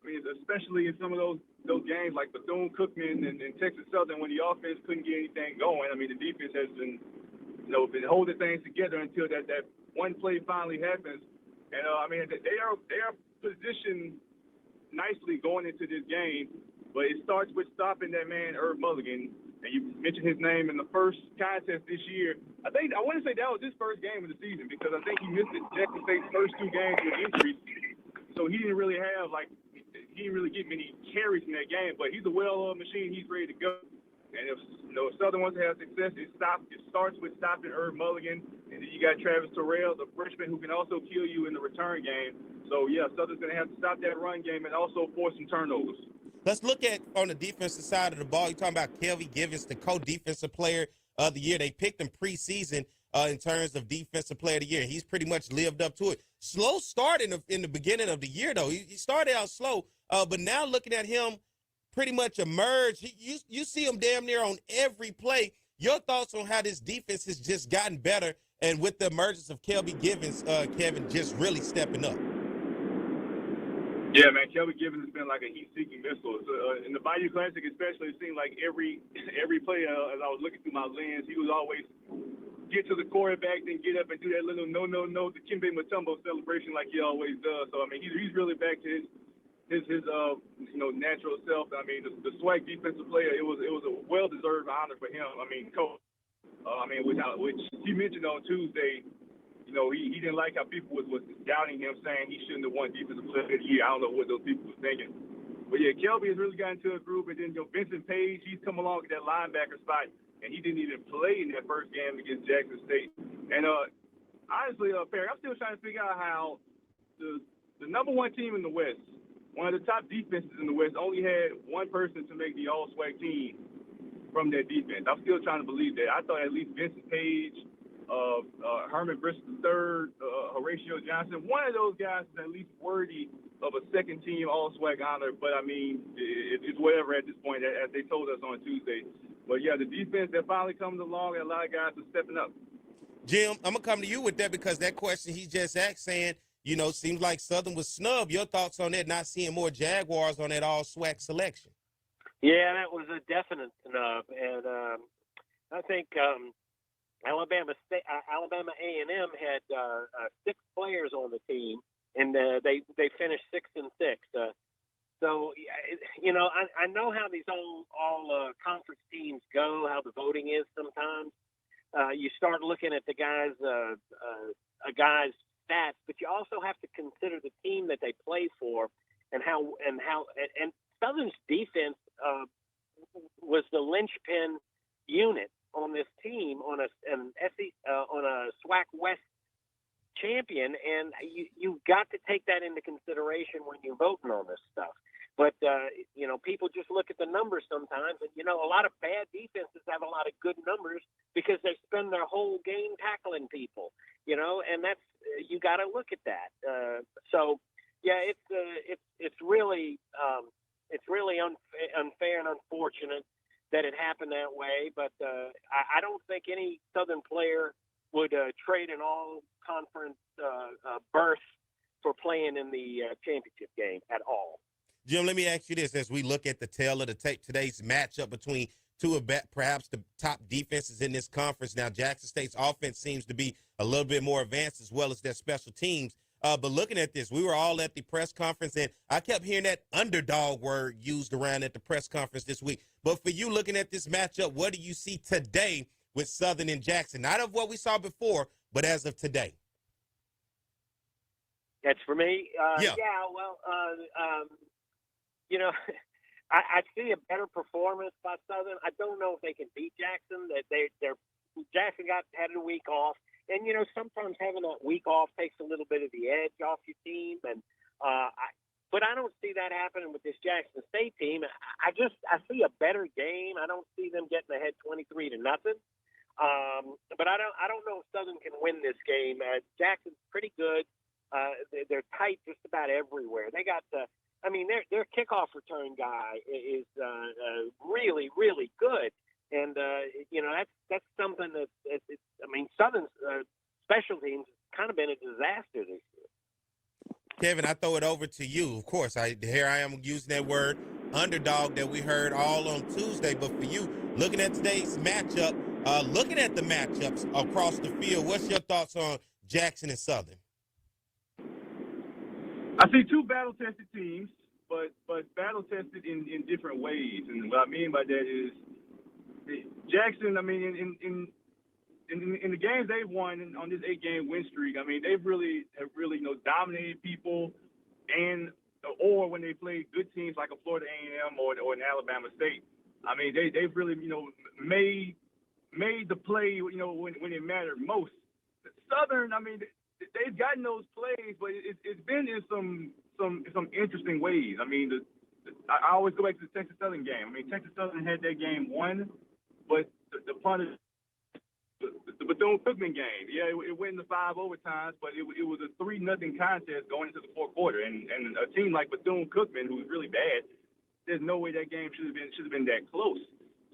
Especially in some of those games like Bethune-Cookman and Texas Southern, when the offense couldn't get anything going. The defense has been holding things together until that one play finally happens. And they are positioned nicely going into this game, but it starts with stopping that man Irv Mulligan. And you mentioned his name in the first contest this year. I want to say that was his first game of the season, because I think he missed Jackson State's first 2 games with injuries, so he didn't really get many carries in that game. But he's a well-oiled machine. He's ready to go. And if Southern wants to have success, it starts with stopping Irv Mulligan, and then you got Travis Terrell, the freshman, who can also kill you in the return game. So yeah, Southern's going to have to stop that run game and also force some turnovers.
Let's look at on the defensive side of the ball. You're talking about Kelvin Givens, the co-defensive player of the year. They picked him preseason in terms of defensive player of the year. He's pretty much lived up to it. Slow start in the beginning of the year, though. He started out slow, but now looking at him pretty much emerge, you see him damn near on every play. Your thoughts on how this defense has just gotten better, and with the emergence of Kelby Givens, Kevin, just really stepping up?
Yeah, man, Kelby Givens has been like a heat-seeking missile. So, in the Bayou Classic especially, it seemed like every play, as I was looking through my lens, he was always get to the quarterback, then get up and do that little no, the Kimbe Mutombo celebration like he always does. So, he's really back to his natural self. I mean, the SWAC defensive player. It was a well-deserved honor for him. I mean, coach. Which he mentioned on Tuesday. He didn't like how people was doubting him, saying he shouldn't have won defensive player of the year. I don't know what those people were thinking. But yeah, Kelby has really gotten into a group, and then Vincent Page, he's come along with that linebacker spot, and he didn't even play in that first game against Jackson State. And honestly, Perry, I'm still trying to figure out how the number one team in the West, one of the top defenses in the West, only had one person to make the All-SWAC team from that defense. I'm still trying to believe that. I thought at least Vincent Page, Herman Bristol III, Horatio Johnson, one of those guys is at least worthy of a second-team All-SWAC honor. But, I mean, it's whatever at this point, as they told us on Tuesday. But, yeah, the defense that finally comes along, and a lot of guys are stepping up.
Jim, I'm going to come to you with that because that question he just asked saying, seems like Southern was snubbed. Your thoughts on that, not seeing more Jaguars on that All-SWAC selection?
Yeah, that was a definite snub. And I think Alabama A&M had 6 players on the team, and they finished 6 and 6. So I know how these all conference teams go, how the voting is sometimes. You start looking at the guys' stats, but you also have to consider the team that they play for, and Southern's defense was the linchpin unit on this team on a SWAC West champion, and you got to take that into consideration when you're voting on this stuff. But people just look at the numbers sometimes, and a lot of bad defenses have a lot of good numbers because they spend their whole game tackling people, and that's you got to look at that. So yeah, it's really unfair and unfortunate that it happened that way. But I don't think any Southern player would trade an all-conference berth for playing in the championship game at all.
Jim, let me ask you this. As we look at the tail of the tape, today's matchup between two of perhaps the top defenses in this conference. Now, Jackson State's offense seems to be a little bit more advanced as well as their special teams. But looking at this, we were all at the press conference, and I kept hearing that underdog word used around at the press conference this week. But for you looking at this matchup, what do you see today with Southern and Jackson? Not of what we saw before, but as of today.
That's for me.
Yeah.
Well, I see a better performance by Southern. I don't know if they can beat Jackson. Jackson had a week off, and sometimes having a week off takes a little bit of the edge off your team. And but I don't see that happening with this Jackson State team. I see a better game. I don't see them getting ahead 23-0. But I don't know if Southern can win this game. Jackson's pretty good. They're tight just about everywhere. They got their kickoff return guy is really, really good, and that's something that Southern's special teams kind of been a disaster this year.
Kevin, I throw it over to you. Of course, here I am using that word underdog that we heard all on Tuesday. But for you, looking at today's matchup, looking at the matchups across the field, what's your thoughts on Jackson and Southern?
I see two battle-tested teams, but battle-tested in different ways. And what I mean by that is Jackson, in the games they've won on this 8-game win streak, they've really dominated people, or when they play good teams like a Florida A&M or an Alabama State. They've really made the play when it mattered most. Southern, they've gotten those plays, but it's been in some interesting ways. I always go back to the Texas Southern game. Texas Southern had that game won, but the punter, the Bethune-Cookman game, it went into 5 overtimes, but it was a 3-0 contest going into the fourth quarter. And a team like Bethune-Cookman, who's really bad, there's no way that game should have been that close.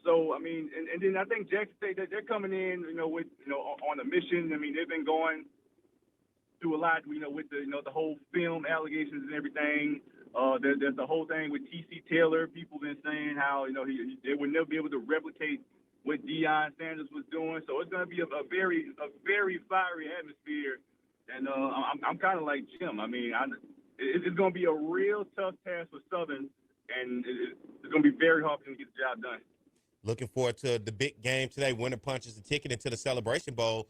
So and then I think Jackson State, they're coming in, with on a mission. They've been going through a lot, with the whole film allegations and everything. There's the whole thing with T.C. Taylor. People been saying how they would never be able to replicate what Deion Sanders was doing. So it's going to be a very fiery atmosphere. And I'm kind of like Jim. it's going to be a real tough task for Southern, and it's going to be very hard for them to get the job done.
Looking forward to the big game today. Winner punches the ticket into the Celebration Bowl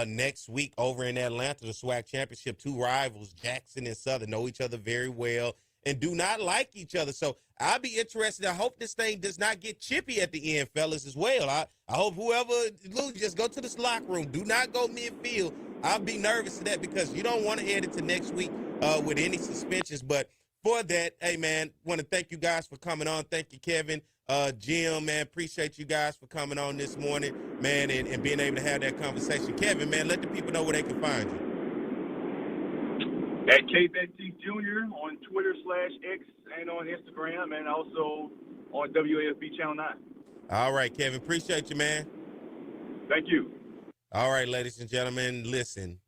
next week over in Atlanta, the SWAC Championship. Two rivals, Jackson and Southern, know each other very well and do not like each other. So I'll be interested. I hope this thing does not get chippy at the end, fellas, as well. I hope whoever loses, just go to this locker room. Do not go midfield. I'll be nervous to that because you don't want to head into next week with any suspensions. But for that, hey, man, want to thank you guys for coming on. Thank you, Kevin. Jim, man, appreciate you guys for coming on this morning, man, and being able to have that conversation. Kevin, man, let the people know where they can find you.
At KBetT Jr. on Twitter/X and on Instagram, and also on WAFB Channel 9.
All right, Kevin, appreciate you, man.
Thank you.
All right, ladies and gentlemen, listen.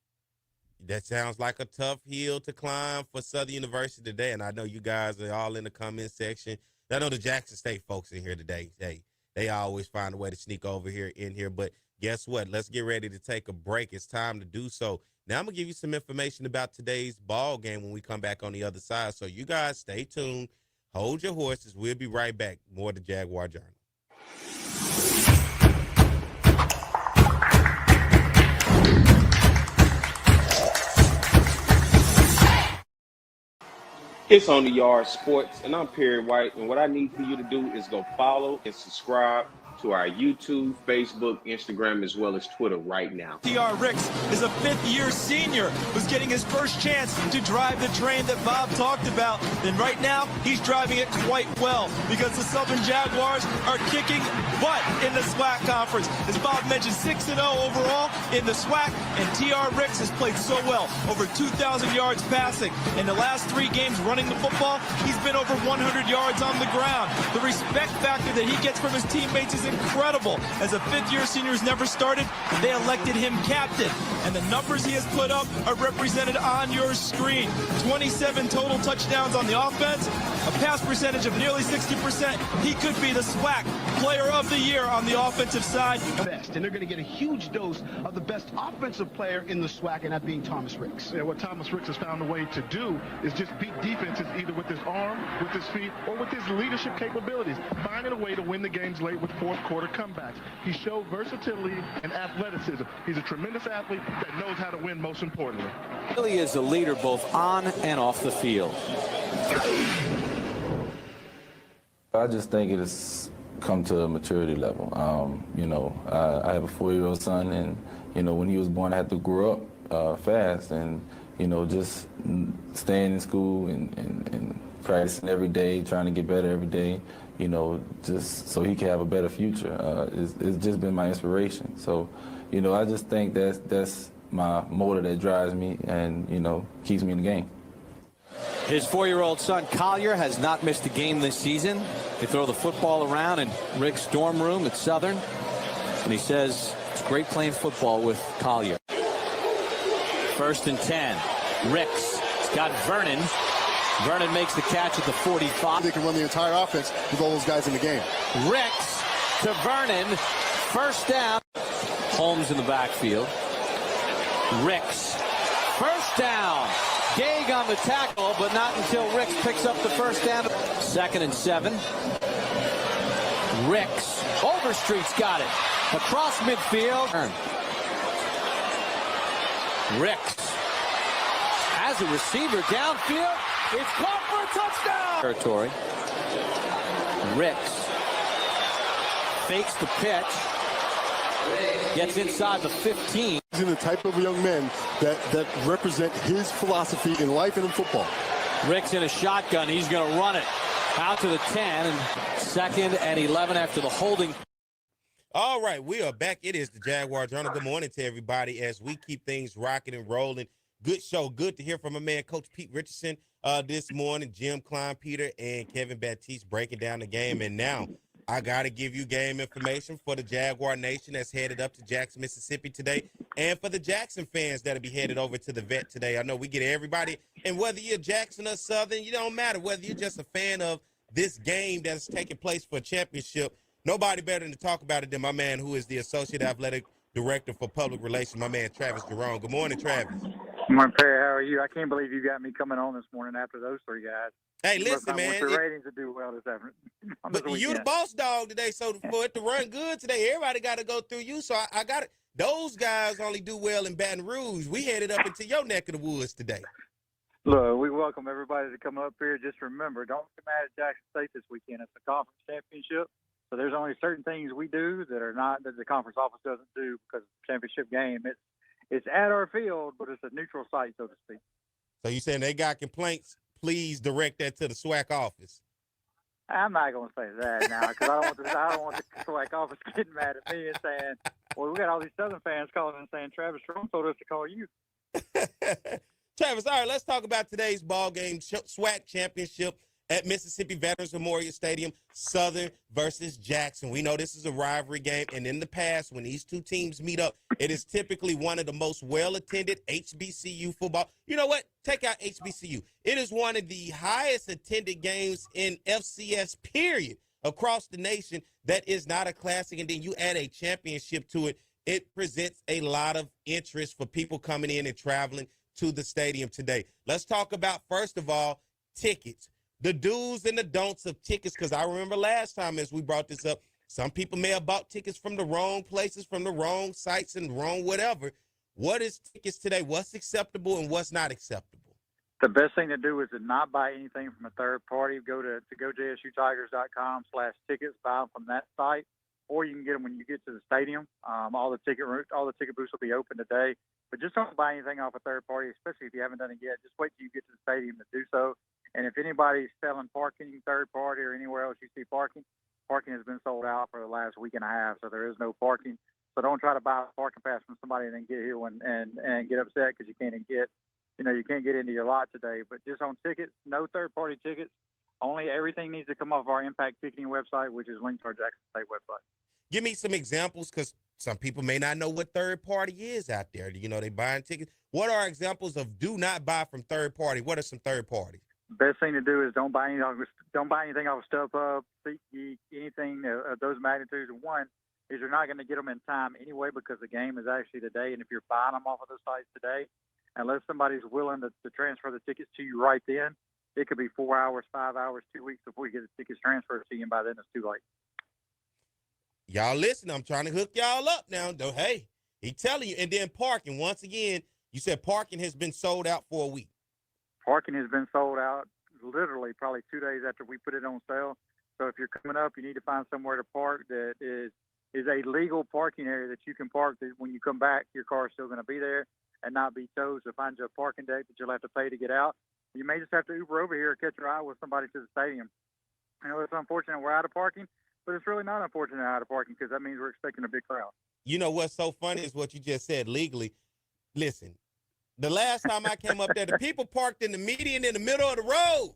That sounds like a tough hill to climb for Southern University today, and I know you guys are all in the comment section. I know the Jackson State folks in here today. They always find a way to sneak over here in here, but guess what? Let's get ready to take a break. It's time to do so. Now I'm going to give you some information about today's ball game when we come back on the other side. So you guys stay tuned. Hold your horses. We'll be right back. More of the Jaguar Journal.
It's On the Yard Sports, and I'm Perry White, and what I need for you to do is go follow and subscribe to our YouTube, Facebook, Instagram, as well as Twitter right now.
T.R. Ricks is a fifth-year senior who's getting his first chance to drive the train that Bob talked about. And right now, he's driving it quite well because the Southern Jaguars are kicking butt in the SWAC conference. As Bob mentioned, 6-0 overall in the SWAC, and T.R. Ricks has played so well, over 2,000 yards passing. In the last 3 games running the football, he's been over 100 yards on the ground. The respect factor that he gets from his teammates is incredible. As a fifth-year senior who's never started, they elected him captain. And the numbers he has put up are represented on your screen. 27 total touchdowns on the offense, a pass percentage of nearly 60%. He could be the SWAC Player of the Year on the offensive side.
Best, and they're going to get a huge dose of the best offensive player in the SWAC, and that being Thomas Ricks.
Yeah, what Thomas Ricks has found a way to do is just beat defenses either with his arm, with his feet, or with his leadership capabilities, finding a way to win the games late with fourth-quarter comebacks. He showed versatility and athleticism. He's a tremendous athlete that knows how to win, most importantly.
He really is a leader both on and off the field.
I just think it has come to a maturity level. I have a 4-year-old son, and, when he was born, I had to grow up fast and, just staying in school and practicing every day, trying to get better every day, just so he can have a better future. It's just been my inspiration. So, I just think that's my motor that drives me and, keeps me in the game.
His 4-year-old son, Collier, has not missed a game this season. They throw the football around in Rick's dorm room at Southern, and he says it's great playing football with Collier. 1st and 10. Ricks. He's got Vernon. Vernon makes the catch at the 45.
They can run the entire offense with all those guys in the game.
Ricks to Vernon. 1st down. Holmes in the backfield. Ricks. 1st down. Gage on the tackle, but not until Ricks picks up the 1st down. 2nd and 7. Ricks. Overstreet's got it. Across midfield. Ricks. As a receiver downfield. It's caught for a touchdown. Territory. Ricks. Fakes the pitch. Gets inside the 15.
He's in the type of young men that represent his philosophy in life and in football.
Ricks in a shotgun. He's going to run it out to the 10. And 2nd and 11 after the holding.
All right, we are back. It is the Jaguar Journal. Good morning to everybody as we keep things rocking and rolling. Good show. Good to hear from my man, Coach Pete Richardson, this morning. Jim Klein, Peter, and Kevin Baptiste breaking down the game. And now I got to give you game information for the Jaguar Nation that's headed up to Jackson, Mississippi today, and for the Jackson fans that'll be headed over to the Vet today. I know we get everybody, and whether you're Jackson or Southern, it don't matter. Whether you're just a fan of this game that's taking place for a championship, nobody better to talk about it than my man who is the Associate Athletic Director for Public Relations, my man Travis Jerome. Good morning, Travis.
Morning, Perry. How are you? I can't believe you got me coming on this morning after those three guys.
Hey,
you
listen, man.
Want your ratings to do well this afternoon.
But you the boss dog today, so for it to run good today, everybody got to go through you. So I got it. Those guys only do well in Baton Rouge. We headed up into your neck of the woods today.
Look, we welcome everybody to come up here. Just remember, don't get mad at Jackson State this weekend. It's a conference championship. So there's only certain things we do that are not that the conference office doesn't do because it's a championship game. It's at our field, but it's a neutral site, so to speak.
So you saying they got complaints? Please direct that to the SWAC office.
I'm not going to say that now because I don't want the SWAC office getting mad at me and saying, well, we got all these Southern fans calling and saying, Travis Strong told us to call you.
Travis, all right, let's talk about today's ball game, SWAC Championship at Mississippi Veterans Memorial Stadium, Southern versus Jackson. We know this is a rivalry game, and in the past, when these two teams meet up, it is typically one of the most well-attended HBCU football. You know what? Take out HBCU. It is one of the highest-attended games in FCS, period, across the nation. That is not a classic, and then you add a championship to it. It presents a lot of interest for people coming in and traveling to the stadium today. Let's talk about, first of all, tickets. The do's and the don'ts of tickets, because I remember last time as we brought this up, some people may have bought tickets from the wrong places, from the wrong sites and wrong whatever. What is tickets today? What's acceptable and what's not acceptable?
The best thing to do is to not buy anything from a third party. Go to gojsutigers.com/tickets, buy them from that site, or you can get them when you get to the stadium. All the ticket booths will be open today. But just don't buy anything off a third party, especially if you haven't done it yet. Just wait till you get to the stadium to do so. And if anybody's selling parking, third party, or anywhere else you see parking has been sold out for the last week and a half, so there is no parking. So don't try to buy a parking pass from somebody and then get here and get upset because you can't get into your lot today. But just on tickets, no third party tickets. Only everything needs to come off our Impact Ticketing website, which is linked to our Jackson State website.
Give me some examples, because some people may not know what third party is out there. You know, they buying tickets. What are examples of do not buy from third party? What are some third parties?
Best thing to do is don't buy anything off StubHub, SeatGeek, anything of those magnitudes. One is you're not going to get them in time anyway because the game is actually today, and if you're buying them off of those sites today, unless somebody's willing to transfer the tickets to you right then, it could be 4 hours, 5 hours, 2 weeks before you get the tickets transferred to you, and by then it's too late.
Y'all listen, I'm trying to hook y'all up now. Hey, he telling you. And then parking. Once again, you said parking has been sold out for a week.
Parking has been sold out literally probably 2 days after we put it on sale. So if you're coming up, you need to find somewhere to park that is a legal parking area that you can park. That when you come back, your car is still going to be there and not be towed. So find you a parking deck that you'll have to pay to get out. You may just have to Uber over here or catch your eye with somebody to the stadium. I know it's unfortunate we're out of parking, but it's really not unfortunate we're out of parking because that means we're expecting a big crowd.
You know what's so funny is what you just said, legally. Listen, the last time I came up there, the people parked in the median in the middle of the road.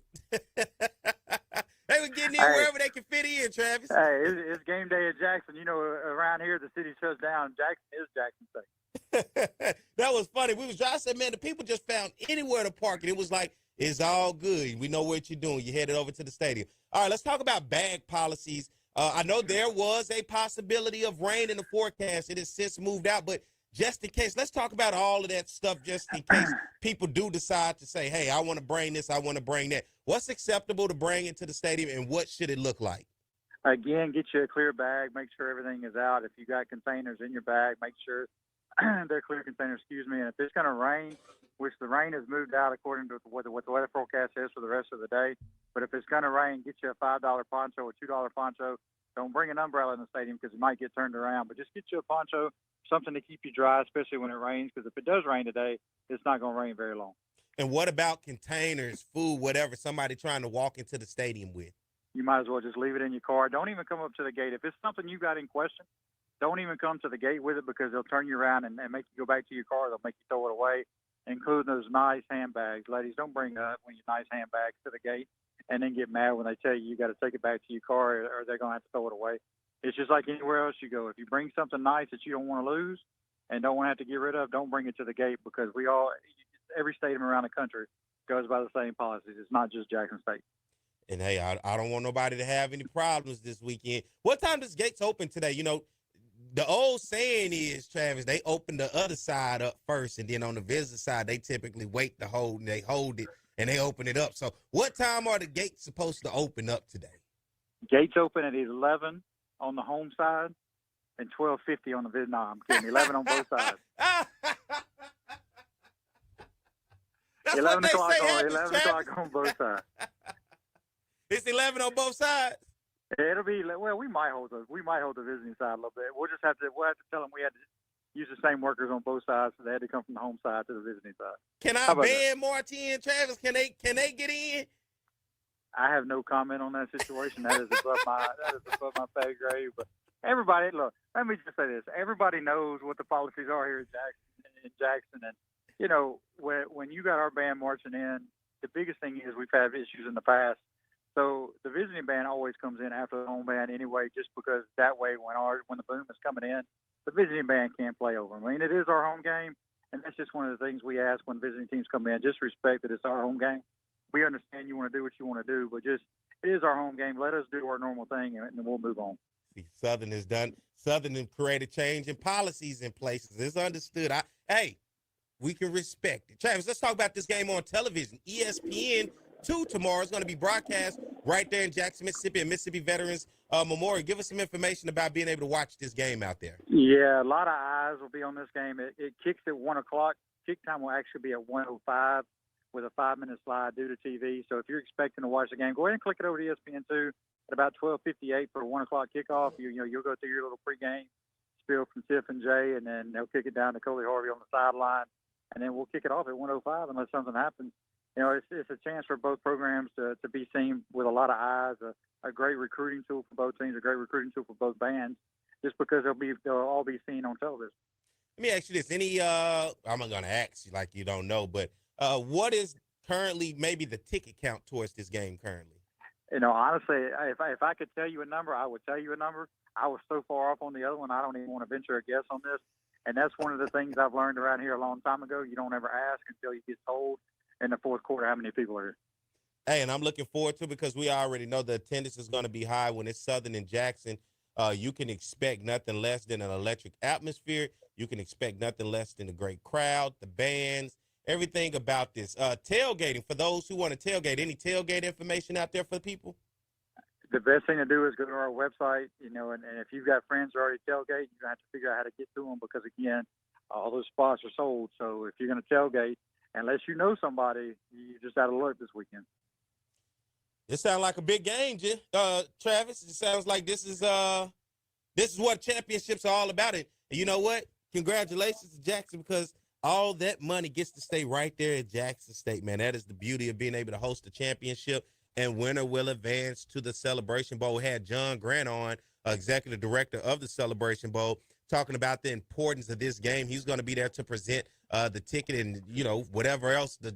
They were getting in wherever they could fit in, Travis.
Hey, it's game day at Jackson. You know, around here, the city shuts down. Jackson is Jackson State.
That was funny. I said, man, the people just found anywhere to park. And it was like, it's all good. We know what you're doing. You headed over to the stadium. All right, let's talk about bag policies. I know there was a possibility of rain in the forecast. It has since moved out, but just in case, let's talk about all of that stuff just in case people do decide to say, hey, I want to bring this, I want to bring that. What's acceptable to bring into the stadium, and what should it look like?
Again, get you a clear bag. Make sure everything is out. If you got containers in your bag, make sure they're clear containers, And if it's going to rain, which the rain has moved out according to what the weather forecast is for the rest of the day, but if it's going to rain, get you a $5 poncho or $2 poncho. Don't bring an umbrella in the stadium because it might get turned around, but just get you a poncho, something to keep you dry, especially when it rains, because if it does rain today, it's not going to rain very long.
And what about containers, food, whatever, somebody trying to walk into the stadium with?
You might as well just leave it in your car. Don't even come up to the gate. If it's something you got in question, don't even come to the gate with it because they'll turn you around and make you go back to your car. They'll make you throw it away, including those nice handbags. Ladies, don't bring up when you nice handbags to the gate and then get mad when they tell you got to take it back to your car or they're going to have to throw it away. It's just like anywhere else you go. If you bring something nice that you don't want to lose and don't want to have to get rid of, don't bring it to the gate because every stadium around the country goes by the same policies. It's not just Jackson State.
And, hey, I don't want nobody to have any problems this weekend. What time does gates open today? You know, The old saying is, Travis, they open the other side up first, and then on the visitor side, they typically wait to hold, and they hold it, and they open it up. So what time are the gates supposed to open up today?
Gates open at 11 on the home side and 12:50 on the visitor. No, I'm kidding. 11 on both sides.
That's
11
what they
o'clock
say
on
happens,
11
Travis.
o'clock on both sides.
It's 11 on both sides.
It'll be we might hold the visiting side a little bit. We'll have to tell them we had to use the same workers on both sides, so they had to come from the home side to the visiting side.
Can I ban Marty and Travis? Can they get in?
I have no comment on that situation. That is above my pay grade. But everybody, look, let me just say this: everybody knows what the policies are here in Jackson, and you know when you got our band marching in, the biggest thing is we've had issues in the past. So the visiting band always comes in after the home band anyway, just because that way when the boom is coming in, the visiting band can't play over them. I mean, it is our home game, and that's just one of the things we ask when visiting teams come in. Just respect that it's our home game. We understand you want to do what you want to do, but just it is our home game. Let us do our normal thing, and then we'll move on.
See, Southern has created change in policies in places. It's understood. We can respect it. Travis, let's talk about this game on television. ESPN2 tomorrow is going to be broadcast right there in Jackson, Mississippi, and Mississippi Veterans Memorial. Give us some information about being able to watch this game out there.
Yeah, a lot of eyes will be on this game. It kicks at 1 o'clock. Kick time will actually be at 1:05 with a 5-minute slide due to TV. So if you're expecting to watch the game, go ahead and click it over to ESPN2 at about 12:58 for a 1 o'clock kickoff. You'll go through your little pregame spiel from Tiff and Jay, and then they'll kick it down to Coley Harvey on the sideline. And then we'll kick it off at 1:05 unless something happens. It's a chance for both programs to be seen with a lot of eyes, a great recruiting tool for both teams, a great recruiting tool for both bands, just because they'll all be seen on television.
Let me ask you this. I'm not going to ask you like you don't know, but what is currently maybe the ticket count towards this game currently?
Honestly, if I could tell you a number, I would tell you a number. I was so far off on the other one, I don't even want to venture a guess on this. And that's one of the things I've learned around here a long time ago. You don't ever ask until you get told in the fourth quarter how many people are here.
Hey, and I'm looking forward to it because we already know the attendance is going to be high when it's Southern and Jackson. You can expect nothing less than an electric atmosphere. You can expect nothing less than a great crowd, the bands, everything about this. Tailgating, for those who want to tailgate, any tailgate information out there for people?
The best thing to do is go to our website, and if you've got friends who already tailgate, you're going to have to figure out how to get to them because, again, all those spots are sold. So if you're going to tailgate, unless you know somebody, you just out of luck this weekend.
It sounds like a big game, Travis. It sounds like this is what championships are all about. And you know what? Congratulations to Jackson because all that money gets to stay right there at Jackson State, man. That is the beauty of being able to host a championship. And winner will advance to the Celebration Bowl. We had John Grant on, executive director of the Celebration Bowl, talking about the importance of this game. He's going to be there to present the ticket and, whatever else, the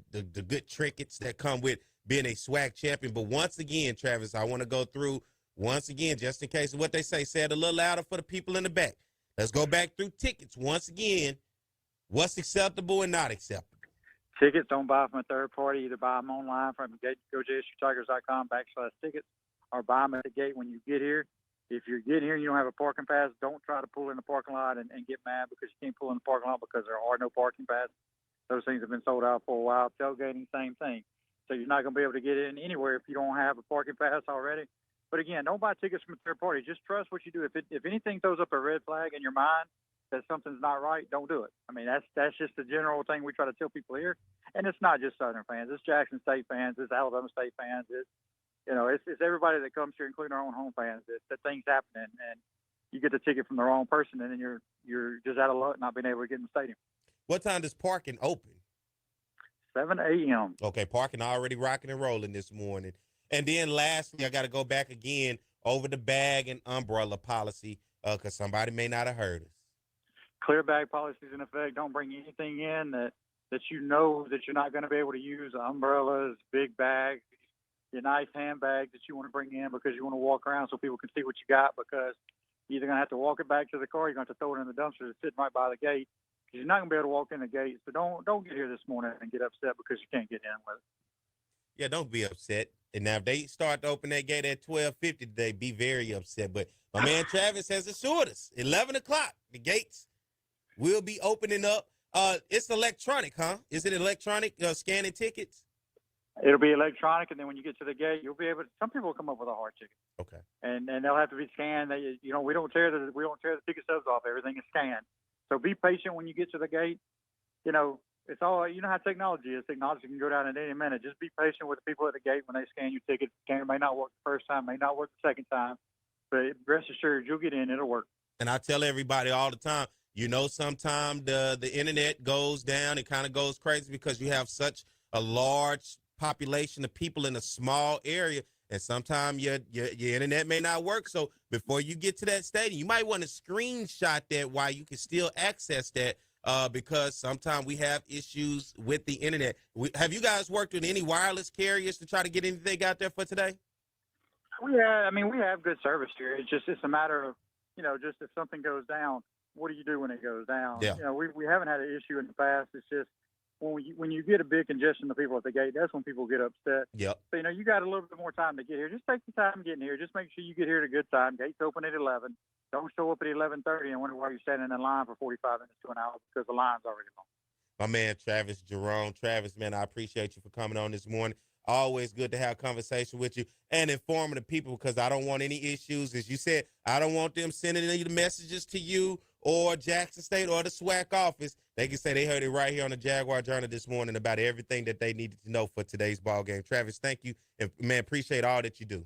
good trinkets that come with being a SWAC champion. But once again, Travis, I want to go through once again, just in case of what they say it a little louder for the people in the back. Let's go back through tickets once again. What's acceptable and not acceptable?
Tickets, don't buy from a third party. Either buy them online from GoJSUTigers.com/tickets or buy them at the gate when you get here. If you're getting here and you don't have a parking pass, don't try to pull in the parking lot and get mad because you can't pull in the parking lot because there are no parking passes. Those things have been sold out for a while. Tailgating, same thing. So you're not going to be able to get in anywhere if you don't have a parking pass already. But again, don't buy tickets from a third party. Just trust what you do. If anything throws up a red flag in your mind that something's not right, don't do it. I mean, that's just the general thing we try to tell people here. And it's not just Southern fans. It's Jackson State fans. It's Alabama State fans. It's everybody that comes here, including our own home fans, that things happen. And you get the ticket from the wrong person, and then you're just out of luck not being able to get in the stadium.
What time does parking open?
7 a.m.
Okay, parking already rocking and rolling this morning. And then lastly, I got to go back again over the bag and umbrella policy because somebody may not have heard us.
Clear bag policies in effect. Don't bring anything in that you know that you're not going to be able to use. Umbrellas, big bags, your nice handbags that you want to bring in because you want to walk around so people can see what you got because you're either going to have to walk it back to the car or you're going to have to throw it in the dumpster that's sitting right by the gate because you're not going to be able to walk in the gate. So don't get here this morning and get upset because you can't get in with it.
Yeah, don't be upset. And now if they start to open that gate at 12:50 today, be very upset. But my man Travis has assured us, 11 o'clock, the gates will be opening up. It's electronic, huh? Is it electronic scanning tickets?
It'll be electronic, and then when you get to the gate, you'll be able to. Some people will come up with a hard ticket.
Okay.
And they'll have to be scanned. We don't tear the ticket stubs off. Everything is scanned. So be patient when you get to the gate. It's all, how technology is. Technology can go down at any minute. Just be patient with the people at the gate when they scan your ticket. The scanner may not work the first time, may not work the second time, but rest assured you'll get in. It'll work.
And I tell everybody all the time, sometimes the internet goes down. It kind of goes crazy because you have such a large population of people in a small area, and sometimes your internet may not work. So before you get to that stadium, you might want to screenshot that while you can still access that. Because sometimes we have issues with the internet. Have you guys worked with any wireless carriers to try to get anything out there for today?
We have good service here. It's a matter of, just if something goes down, what do you do when it goes down?
Yeah.
We haven't had an issue in the past. It's just when you get a big congestion of people at the gate, that's when people get upset.
Yep.
So, you got a little bit more time to get here. Just take the time getting here. Just make sure you get here at a good time. Gates open at 11. Don't show up at 11:30 and wonder why you're standing in line for 45 minutes to an hour because the line's already long.
My man, Travis Jerome. Travis, man, I appreciate you for coming on this morning. Always good to have conversation with you and informing the people because I don't want any issues. As you said, I don't want them sending any messages to you or Jackson State or the SWAC office. They can say they heard it right here on the Jaguar Journal this morning about everything that they needed to know for today's ball game. Travis, thank you. And, man, appreciate all that you do.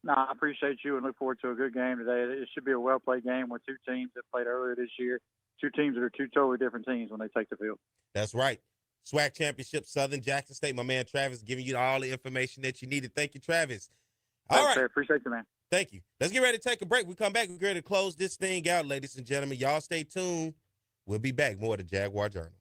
No, I appreciate you and look forward to a good game today. It should be a well-played game with two teams that played earlier this year, two teams that are two totally different teams when they take the field.
That's right. SWAC Championship, Southern Jackson State. My man Travis giving you all the information that you needed. Thank you, Travis. All right.
Appreciate you, man.
Thank you. Let's get ready to take a break. We come back. We're ready to close this thing out, ladies and gentlemen. Y'all stay tuned. We'll be back. More of the Jaguar Journal.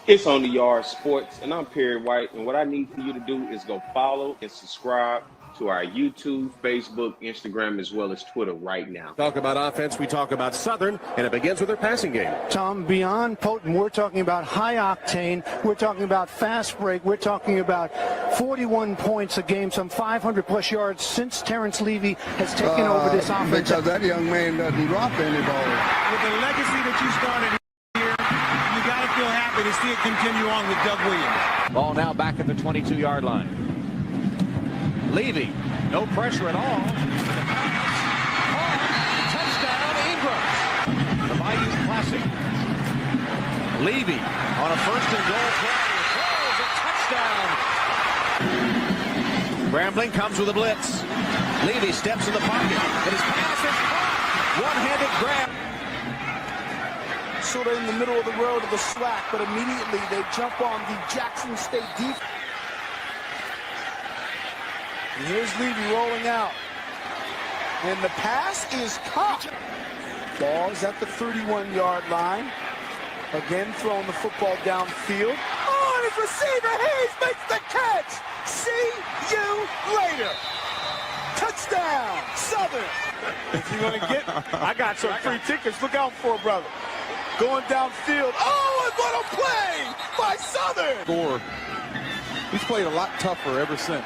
It's On the Yard Sports, and I'm Perry White, and what I need for you to do is go follow and subscribe to our YouTube, Facebook, Instagram, as well as Twitter right now.
Talk about offense, we talk about Southern, and it begins with their passing game.
Tom, beyond potent, we're talking about high-octane, we're talking about fast break, we're talking about 41 points a game, some 500-plus yards since Terrence Levy has taken over this offense.
Because that young man doesn't drop any ball.
With the legacy that you started here, you got to feel happy to see it continue on with Doug Williams.
Ball now back at the 22-yard line. Levy, no pressure at all. Touchdown, Ingram. The Bayou Classic. Levy on a first and goal play. Throws a touchdown. Grambling comes with a blitz. Levy steps in the pocket, and his pass is caught. One-handed grab.
Sort of in the middle of the road of the SWAC, but immediately they jump on the Jackson State defense. And here's Levy rolling out. And the pass is caught. Ball is at the 31-yard line. Again, throwing the football downfield. Oh, and his receiver, Hayes, makes the catch. See you later. Touchdown, Southern. If you're going to get, I got some free tickets. Look out for it, brother. Going downfield. Oh, and what a play by Southern.
Score. He's played a lot tougher ever since.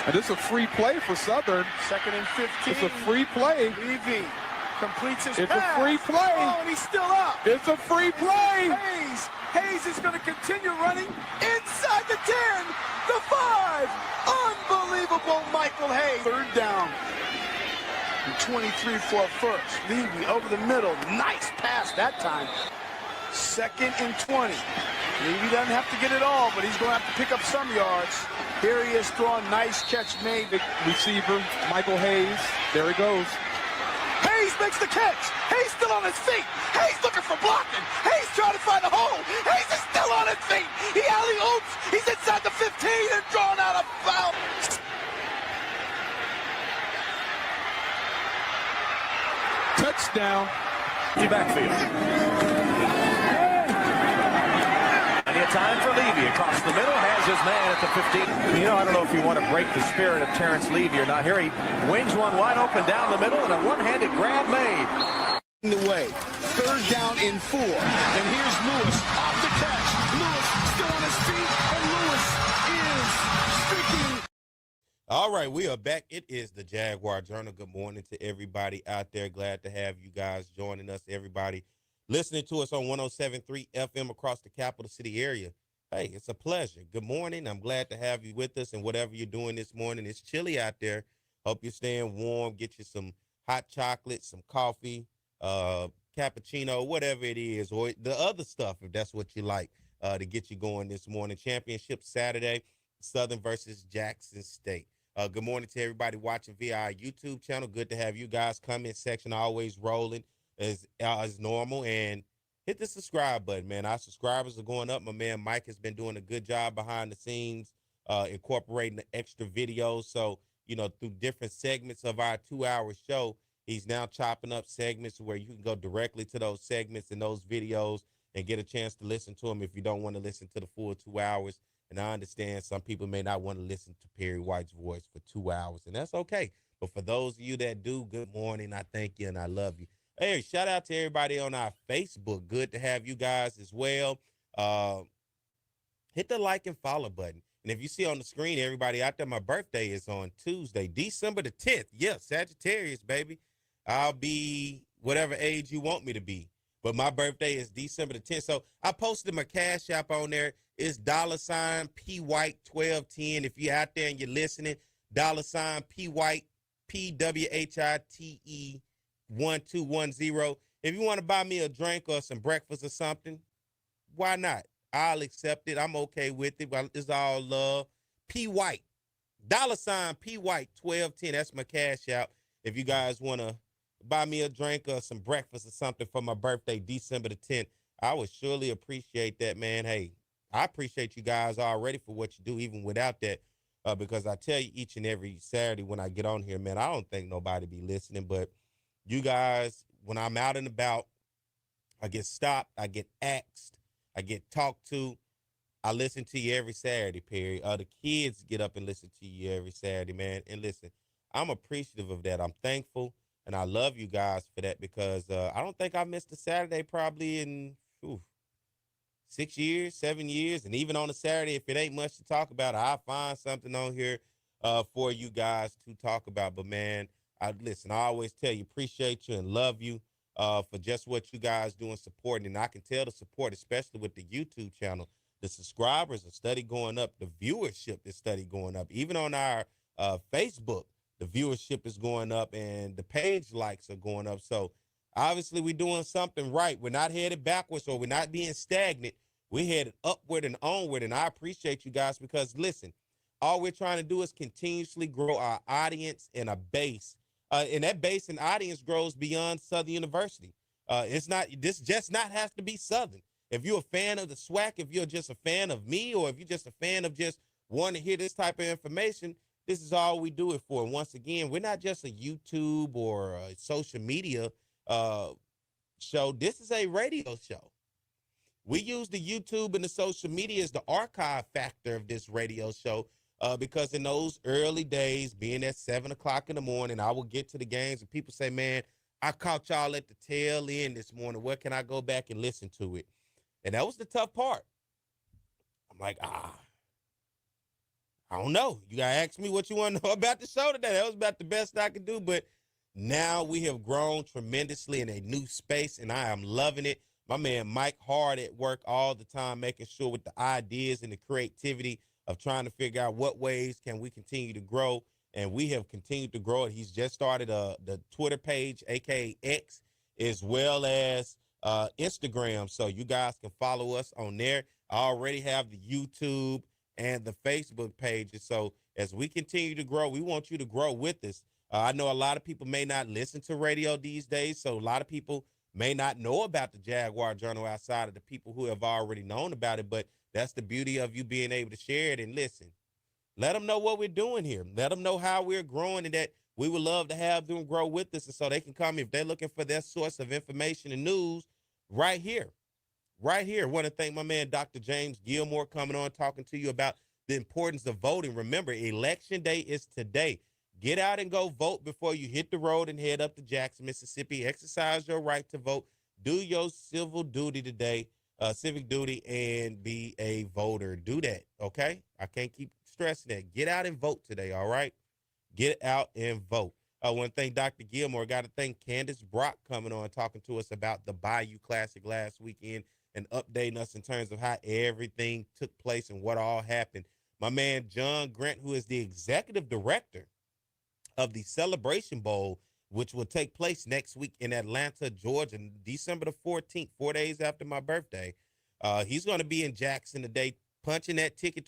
And this is a free play for Southern.
2nd and 15.
It's a free play.
Levy completes his
It's
pass.
a free play.
Oh, and he's still up.
It's a free play.
Hayes is going to continue running inside the 10, the 5. Unbelievable Michael Hayes. Third down. And 23 for a first. Levy over the middle. Nice pass that time. 2nd and 20. Levy doesn't have to get it all, but he's going to have to pick up some yards. Here he is throwing. Nice catch made.
The receiver, Michael Hayes. There he goes.
Hayes makes the catch. Hayes still on his feet. Hayes looking for blocking. Hayes trying to find a hole. Hayes is still on his feet. He alley-oops. He's inside the 15 and drawn out of foul.
Touchdown. The backfield. Plenty of time for Levy. Across the middle, has his man at the 15. You know, I don't know if you want to break the spirit of Terrence Levy or not. Here he wings one wide open down the middle, and a one-handed grab made.
In the way. Third down in 4. And here's Lewis off the catch. Lewis still on his feet, and Lewis is speaking.
All right, we are back. It is the Jaguar Journal. Good morning to everybody out there. Glad to have you guys joining us, everybody listening to us on 107.3 FM across the capital city area. Hey, it's a pleasure. Good morning. I'm glad to have you with us, and whatever you're doing this morning, it's chilly out there. Hope you're staying warm. Get you some hot chocolate, some coffee, cappuccino, whatever it is, or the other stuff, if that's what you like, to get you going this morning. Championship Saturday, Southern versus Jackson State. Good morning to everybody watching via our YouTube channel. Good to have you guys. Comment section always rolling as normal, and hit the subscribe button, man. Our subscribers are going up. My man Mike has been doing a good job behind the scenes, incorporating the extra videos. So, you know, through different segments of our 2-hour show, he's now chopping up segments where you can go directly to those segments and those videos and get a chance to listen to them if you don't want to listen to the full 2 hours. And I understand some people may not want to listen to Perry White's voice for 2 hours, and that's okay. But for those of you that do, good morning. I thank you and I love you. Hey, shout out to everybody on our Facebook. Good to have you guys as well. Hit the like and follow button. And if you see on the screen, everybody out there, my birthday is on Tuesday, December the 10th. Yeah, Sagittarius, baby. I'll be whatever age you want me to be. But my birthday is December the 10th. So I posted my Cash App on there. It's $P White 1210. If you're out there and you're listening, $P White PWHITE 1210. If you want to buy me a drink or some breakfast or something, why not? I'll accept it. I'm okay with it. It's all love. P White, $P White 1210. That's my Cash App. If you guys want to buy me a drink or some breakfast or something for my birthday, December the 10th, I would surely appreciate that, man. Hey, I appreciate you guys already for what you do, even without that, because I tell you each and every Saturday when I get on here, man, I don't think nobody be listening, but you guys, when I'm out and about, I get stopped, I get asked, I get talked to. I listen to you every Saturday, Perry. The kids get up and listen to you every Saturday, man. And listen, I'm appreciative of that. I'm thankful, and I love you guys for that because I don't think I missed a Saturday probably in 6 years, 7 years. And even on a Saturday, if it ain't much to talk about, I'll find something on here for you guys to talk about. But, man, I always tell you, appreciate you and love you for just what you guys do and supporting. And I can tell the support, especially with the YouTube channel, the subscribers are steady going up. The viewership is steady going up. Even on our Facebook, the viewership is going up and the page likes are going up. So obviously we're doing something right. We're not headed backwards or we're not being stagnant. We're headed upward and onward. And I appreciate you guys because, listen, all we're trying to do is continuously grow our audience and a base. And that base and audience grows beyond Southern University. This just not has to be Southern. If you're a fan of the SWAC, if you're just a fan of me, or if you're just a fan of just wanting to hear this type of information, this is all we do it for. And once again, we're not just a YouTube or a social media show. This is a radio show. We use the YouTube and the social media as the archive factor of this radio show because in those early days, being at 7 o'clock in the morning, I will get to the games and people say, man, I caught y'all at the tail end this morning. Where can I go back and listen to it? And that was the tough part. I'm like, I don't know. You got to ask me what you want to know about the show today. That was about the best I could do. But now we have grown tremendously in a new space, and I am loving it. My man Mike hard at work all the time, making sure with the ideas and the creativity of trying to figure out what ways can we continue to grow. And we have continued to grow it. He's just started the Twitter page, a.k.a. X, as well as Instagram. So you guys can follow us on there. I already have the YouTube and the Facebook pages. So as we continue to grow, we want you to grow with us. I know a lot of people may not listen to radio these days. So a lot of people may not know about the Jaguar Journal outside of the people who have already known about it. But that's the beauty of you being able to share it and listen. Let them know what we're doing here. Let them know how we're growing and that we would love to have them grow with us. And so they can come if they're looking for their source of information and news right here. right here. I want to thank my man, Dr. James Gilmore, coming on, talking to you about the importance of voting. Remember, Election Day is today. Get out and go vote before you hit the road and head up to Jackson, Mississippi. Exercise your right to vote. Do your civil duty today, civic duty, and be a voter. Do that, okay? I can't keep stressing that. Get out and vote today, all right? Get out and vote. I want to thank Dr. Gilmore. Got to thank Candace Brock coming on, talking to us about the Bayou Classic last weekend and updating us in terms of how everything took place and what all happened. My man, John Grant, who is the executive director of the Celebration Bowl, which will take place next week in Atlanta, Georgia, December the 14th, 4 days after my birthday. He's going to be in Jackson today, giving that ticket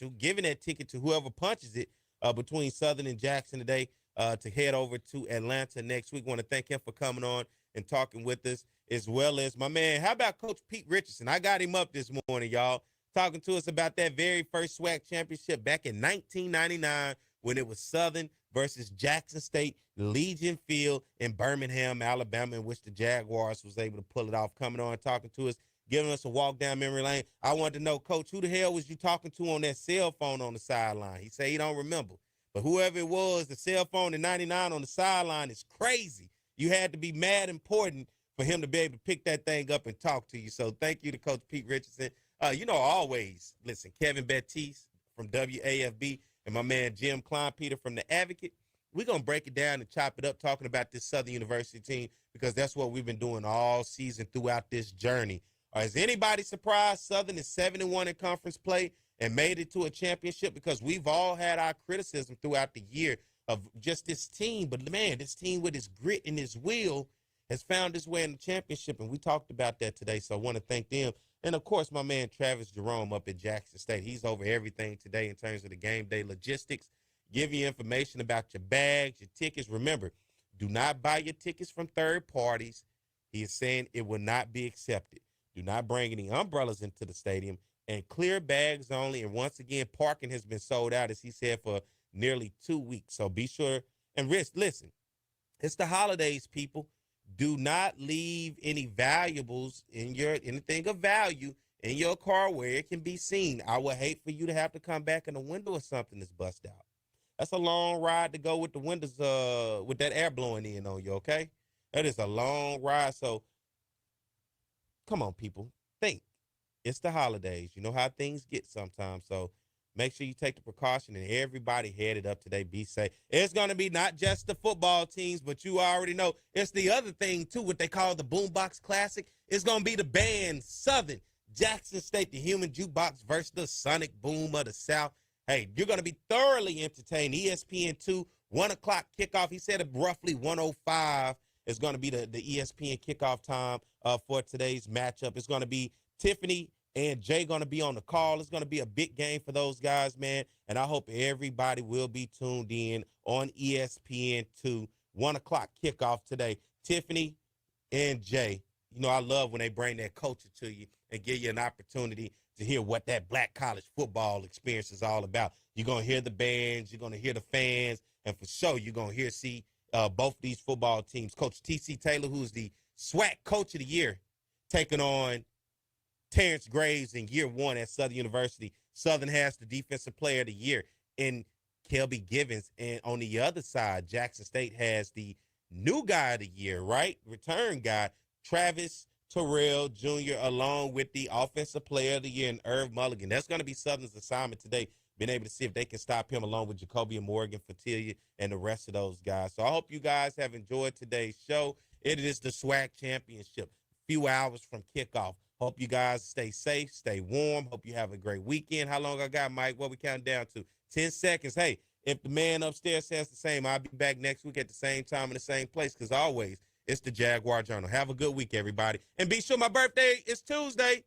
to whoever punches it between Southern and Jackson today to head over to Atlanta next week. Want to thank him for coming on and talking with us, as well as my man, how about Coach Pete Richardson? I got him up this morning, y'all, talking to us about that very first SWAC championship back in 1999 when it was Southern versus Jackson State, Legion Field in Birmingham, Alabama, in which the Jaguars was able to pull it off. Coming on, talking to us, giving us a walk down memory lane. I wanted to know, Coach, who the hell was you talking to on that cell phone on the sideline? He said he don't remember. But whoever it was, the cell phone in 99 on the sideline is crazy. You had to be mad important for him to be able to pick that thing up and talk to you. So thank you to Coach Pete Richardson. Always, listen, Kevin Baptiste from WAFB and my man Jim Kleinpeter from The Advocate. We're going to break it down and chop it up talking about this Southern University team because that's what we've been doing all season throughout this journey. Is anybody surprised Southern is 7-1 in conference play and made it to a championship? Because we've all had our criticism throughout the year of just this team. But, man, this team with his grit and his will has found its way in the championship, and we talked about that today, so I want to thank them. And, of course, my man Travis Jerome up at Jackson State. He's over everything today in terms of the game day logistics, give you information about your bags, your tickets. Remember, do not buy your tickets from third parties. He is saying it will not be accepted. Do not bring any umbrellas into the stadium, and clear bags only. And once again, parking has been sold out, as he said, for nearly 2 weeks. So be sure and listen, it's the holidays, people. Do not leave any valuables anything of value in your car where it can be seen. I would hate for you to have to come back and the window or something is bust out. That's a long ride to go with the windows, with that air blowing in on you, okay? That is a long ride. So come on, people, think. It's the holidays. You know how things get sometimes. So make sure you take the precaution and everybody headed up today. Be safe. It's going to be not just the football teams, but you already know it's the other thing, too, what they call the Boombox Classic. It's going to be the band Southern, Jackson State, the Human Jukebox versus the Sonic Boom of the South. Hey, you're going to be thoroughly entertained. ESPN2, 1 o'clock kickoff. He said roughly 1:05 is going to be the ESPN kickoff time for today's matchup. It's going to be Tiffany and Jay going to be on the call. It's going to be a big game for those guys, man. And I hope everybody will be tuned in on ESPN2, 1 o'clock kickoff today. Tiffany and Jay, I love when they bring that culture to you and give you an opportunity to hear what that black college football experience is all about. You're going to hear the bands. You're going to hear the fans. And for sure, you're going to see both these football teams. Coach T.C. Taylor, who's the SWAC Coach of the Year, taking on Terrence Graves in year one at Southern University. Southern has the Defensive Player of the Year in Kelby Givens. And on the other side, Jackson State has the new guy of the year, right? Return guy, Travis Terrell Jr., along with the Offensive Player of the Year in Irv Mulligan. That's going to be Southern's assignment today, being able to see if they can stop him along with Jacoby Morgan, Fatilia, and the rest of those guys. So I hope you guys have enjoyed today's show. It is the SWAC Championship, a few hours from kickoff. Hope you guys stay safe, stay warm. Hope you have a great weekend. How long I got, Mike? What we counting down to? 10 seconds. Hey, if the man upstairs says the same, I'll be back next week at the same time in the same place, because always, it's the Jaguar Journal. Have a good week, everybody. And be sure my birthday is Tuesday.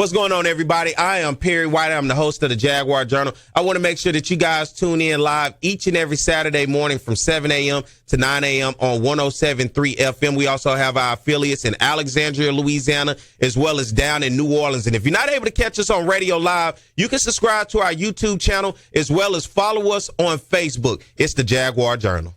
What's going on, everybody? I am Perry White. I'm the host of the Jaguar Journal. I want to make sure that you guys tune in live each and every Saturday morning from 7 a.m. to 9 a.m. on 107.3 FM. We also have our affiliates in Alexandria, Louisiana, as well as down in New Orleans. And if you're not able to catch us on radio live, you can subscribe to our YouTube channel as well as follow us on Facebook. It's the Jaguar Journal.